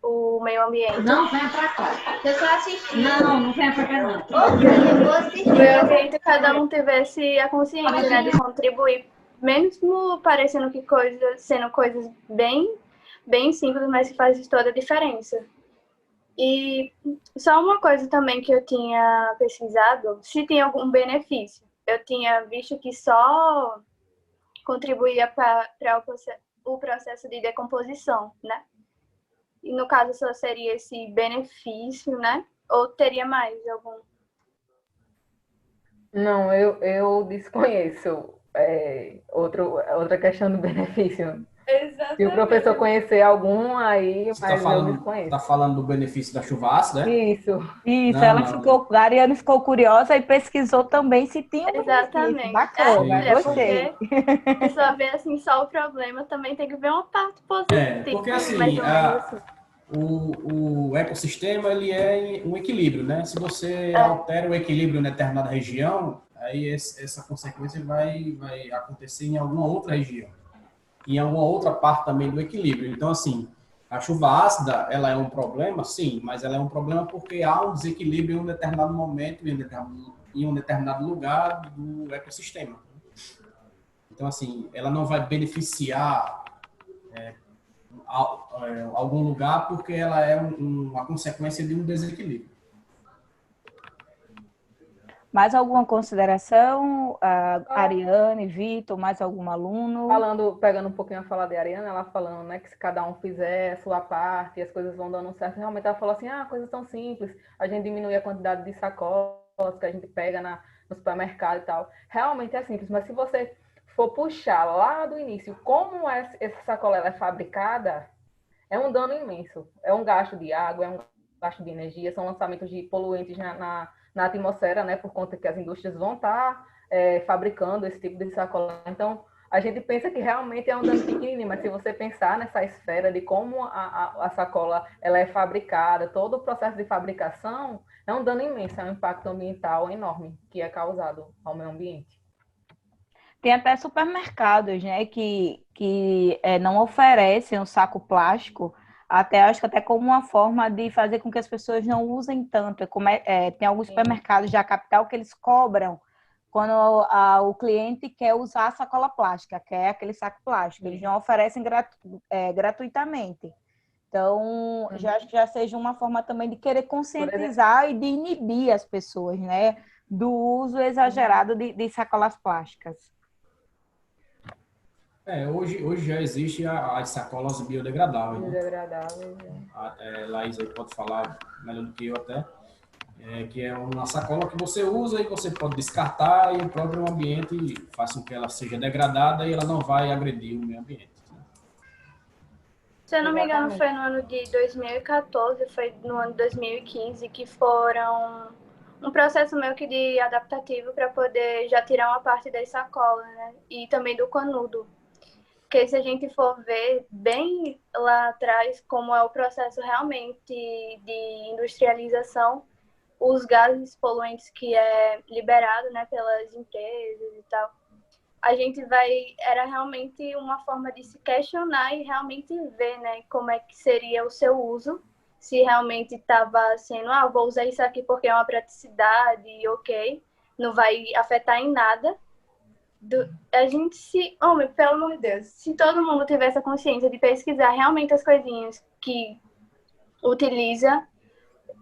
o meio ambiente. Não, venha pra cá. Eu só assisti. Não venha pra cá, não. Eu vou assistir. O meio ambiente, cada um tivesse a consciência, né, de contribuir, mesmo parecendo que sendo coisas bem simples, mas que faz toda a diferença. E só uma coisa também que eu tinha pesquisado, se tem algum benefício. Eu tinha visto que só contribuía para o processo de decomposição, né? E no caso só seria esse benefício, né? Ou teria mais algum? Não, eu desconheço outra questão do benefício. Exatamente. Se o professor conhecer algum, aí, Você mas eu desconheço. tá falando do benefício da chuva ácida, né? Isso. A Ariane ficou curiosa e pesquisou também se tinha um benefício. Exatamente. Bacana, gostei. Porque só ver assim, só o problema, também tem que ver uma parte positiva. Porque assim, mais ou menos assim. o ecossistema ele é um equilíbrio, né? Se você altera o equilíbrio em determinada região, aí essa consequência vai acontecer em alguma outra região, em alguma outra parte também do equilíbrio. Então, assim, a chuva ácida, ela é um problema, sim, mas ela é um problema porque há um desequilíbrio em um determinado momento, em um determinado lugar do ecossistema. Então, assim, ela não vai beneficiar algum lugar porque ela é uma consequência de um desequilíbrio. Mais alguma consideração? Ariane, Vitor, mais algum aluno? Pegando um pouquinho a fala de Ariana, ela falando, né, que se cada um fizer a sua parte, as coisas vão dando certo. Realmente ela falou assim, coisas tão simples, a gente diminui a quantidade de sacolas que a gente pega no supermercado e tal, realmente é simples, mas se você for puxar lá do início como essa sacola ela é fabricada, é um dano imenso. É um gasto de água, é um gasto de energia, são lançamentos de poluentes na atmosfera, né, por conta que as indústrias vão estar fabricando esse tipo de sacola. Então, a gente pensa que realmente é um dano pequenininho, mas se você pensar nessa esfera de como a sacola ela é fabricada, todo o processo de fabricação, é um dano imenso, é um impacto ambiental enorme que é causado ao meio ambiente. Tem até supermercados, né, que não oferecem o saco plástico, até acho que até como uma forma de fazer com que as pessoas não usem tanto. Tem alguns supermercados da capital que eles cobram quando o cliente quer usar a sacola plástica, quer aquele saco plástico. Eles não oferecem gratuitamente. Então, já acho que já seja uma forma também de querer conscientizar e de inibir as pessoas, né, do uso exagerado de sacolas plásticas. Hoje já existe as sacolas biodegradáveis, né? Biodegradáveis. Laís aí pode falar melhor do que eu até. Que é uma sacola que você usa e você pode descartar e o próprio ambiente faz com que ela seja degradada e ela não vai agredir o meio ambiente. Né? Se eu não me engano, foi no ano de 2014, foi no ano de 2015 que foram um processo meio que de adaptativo para poder já tirar uma parte das sacolas, né? E também do canudo. Porque se a gente for ver bem lá atrás como é o processo realmente de industrialização, os gases poluentes que é liberado, né, pelas empresas e tal, era realmente uma forma de se questionar e realmente ver, né, como é que seria o seu uso, se realmente estava sendo, vou usar isso aqui porque é uma praticidade, ok, não vai afetar em nada. A gente pelo amor de Deus, se todo mundo tivesse a consciência de pesquisar realmente as coisinhas que utiliza,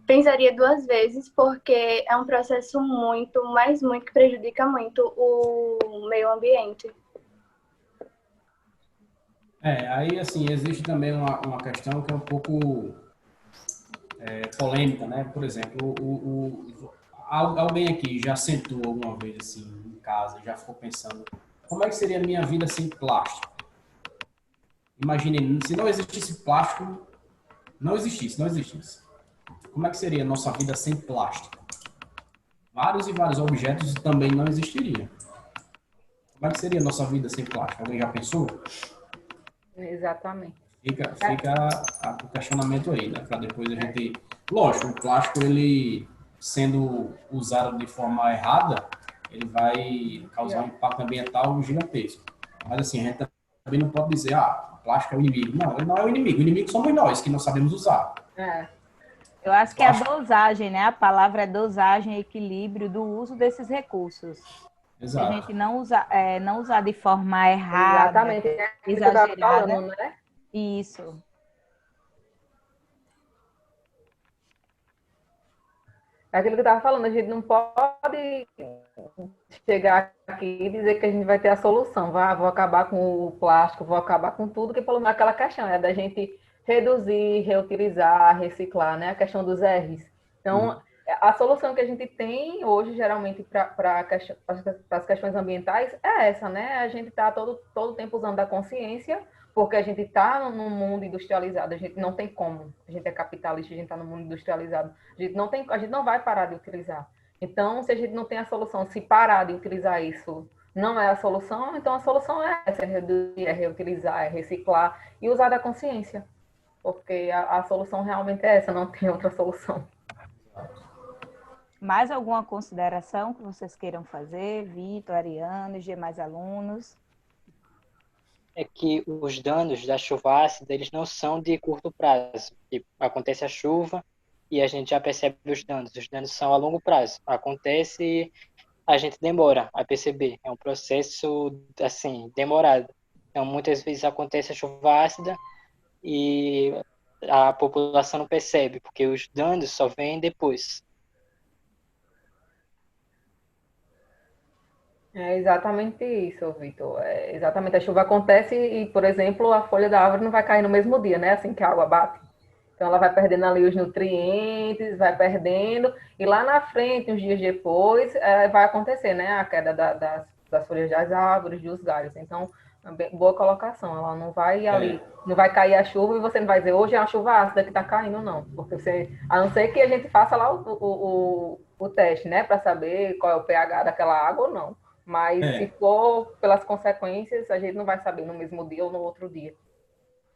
pensaria duas vezes, porque é um processo muito, mas muito que prejudica muito o meio ambiente. Aí assim, existe também uma questão que é um pouco polêmica, né? Por exemplo, alguém aqui já sentou alguma vez assim em casa, já ficou pensando como é que seria a minha vida sem plástico? Imagine, se não existisse plástico, não existisse. Como é que seria a nossa vida sem plástico? Vários e vários objetos também não existiriam. Como é que seria a nossa vida sem plástico? Alguém já pensou? Exatamente. Fica o questionamento aí, né? Para depois a gente... Lógico, o plástico, ele sendo usado de forma errada, ele vai causar um impacto ambiental gigantesco. Mas assim, a gente também não pode dizer, o plástico é o inimigo. Não, ele não é o inimigo. O inimigo somos nós, que não sabemos usar. Eu acho que é a dosagem, né? A palavra é dosagem, equilíbrio do uso desses recursos. Exato. Se a gente não usar de forma errada, exatamente, exagerada. Falando, né? Isso. É aquilo que eu estava falando, a gente não pode chegar aqui e dizer que a gente vai ter a solução. Vou acabar com o plástico, vou acabar com tudo, que pelo menos aquela questão é da gente reduzir, reutilizar, reciclar, né? A questão dos R's. Então, a solução que a gente tem hoje, geralmente, para as questões ambientais, é essa, né? A gente está todo tempo usando a consciência, porque a gente está num mundo industrializado, a gente não tem como. A gente é capitalista, a gente está no mundo industrializado. A gente não vai parar de utilizar. Então, se a gente não tem a solução, se parar de utilizar isso não é a solução, então a solução é essa, é reduzir, é reutilizar, é reciclar e usar da consciência. Porque a solução realmente é essa, não tem outra solução. Mais alguma consideração que vocês queiram fazer, Vitor, Ariane, os demais alunos? É que os danos da chuva ácida, eles não são de curto prazo. Tipo, acontece a chuva e a gente já percebe os danos. Os danos são a longo prazo. Acontece e a gente demora a perceber. É um processo, assim, demorado. Então, muitas vezes acontece a chuva ácida e a população não percebe, porque os danos só vêm depois. É exatamente isso, Vitor. Exatamente, a chuva acontece e, por exemplo, a folha da árvore não vai cair no mesmo dia, né? Assim que a água bate. Então, ela vai perdendo ali os nutrientes, vai perdendo, e lá na frente, uns dias depois, vai acontecer, né, a queda das folhas das árvores, dos galhos. Então, boa colocação, ela não vai ali, não vai cair a chuva e você não vai dizer, hoje é uma chuva ácida que está caindo, não. Porque você, a não ser que a gente faça lá o teste, né, para saber qual é o pH daquela água ou não. Mas se for pelas consequências, a gente não vai saber no mesmo dia ou no outro dia.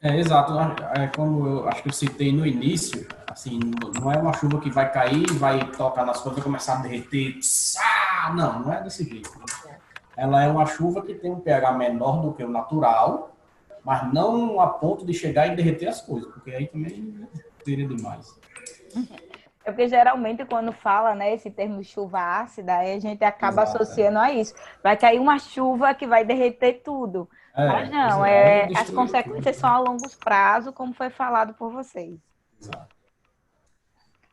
Exato. Como eu acho que eu citei no início, assim, não é uma chuva que vai cair, vai tocar nas folhas, vai começar a derreter. Não, não é desse jeito. Ela é uma chuva que tem um pH menor do que o natural, mas não a ponto de chegar e derreter as coisas, porque aí também seria demais. É porque geralmente quando fala, né, esse termo chuva ácida, aí a gente acaba associando a isso. Vai cair uma chuva que vai derreter tudo. Mas não, as consequências são a longo prazo, como foi falado por vocês. Exato.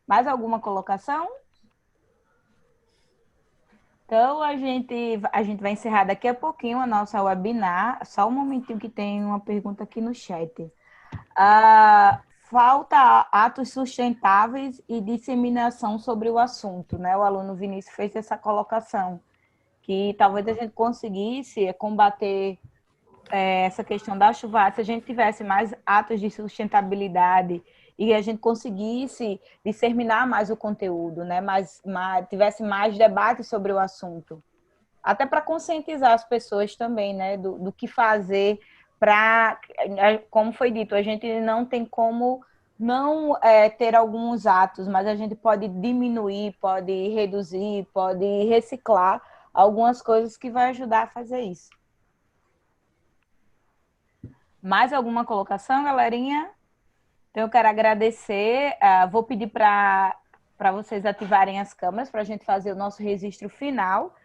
Mais alguma colocação? Então, a gente vai encerrar daqui a pouquinho a nossa webinar. Só um momentinho que tem uma pergunta aqui no chat. Falta atos sustentáveis e disseminação sobre o assunto, né? O aluno Vinícius fez essa colocação, que talvez a gente conseguisse combater essa questão da chuva, se a gente tivesse mais atos de sustentabilidade e a gente conseguisse disseminar mais o conteúdo, né? Tivesse mais debate sobre o assunto. Até para conscientizar as pessoas também, né? Do que fazer para, como foi dito, a gente não tem como não ter alguns atos, mas a gente pode diminuir, pode reduzir, pode reciclar algumas coisas que vai ajudar a fazer isso. Mais alguma colocação, galerinha? Então, eu quero agradecer. Vou pedir para vocês ativarem as câmeras para a gente fazer o nosso registro final.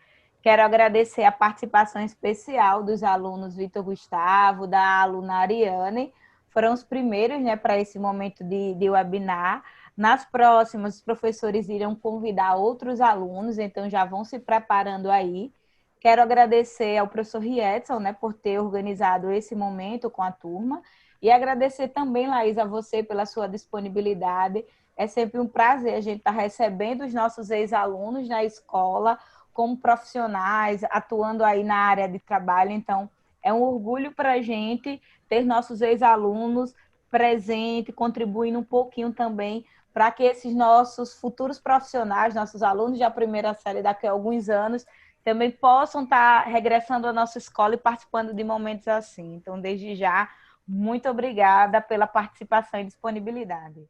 Quero agradecer a participação especial dos alunos Vitor Gustavo, da aluna Ariane. Foram os primeiros, né, para esse momento de webinar. Nas próximas, os professores irão convidar outros alunos, então já vão se preparando aí. Quero agradecer ao professor Riedson, né, por ter organizado esse momento com a turma. E agradecer também, Laís, a você pela sua disponibilidade. É sempre um prazer a gente estar recebendo os nossos ex-alunos na escola, como profissionais, atuando aí na área de trabalho. Então, é um orgulho para a gente ter nossos ex-alunos presentes, contribuindo um pouquinho também para que esses nossos futuros profissionais, nossos alunos da primeira série daqui a alguns anos, também possam estar regressando à nossa escola e participando de momentos assim. Então, desde já, muito obrigada pela participação e disponibilidade.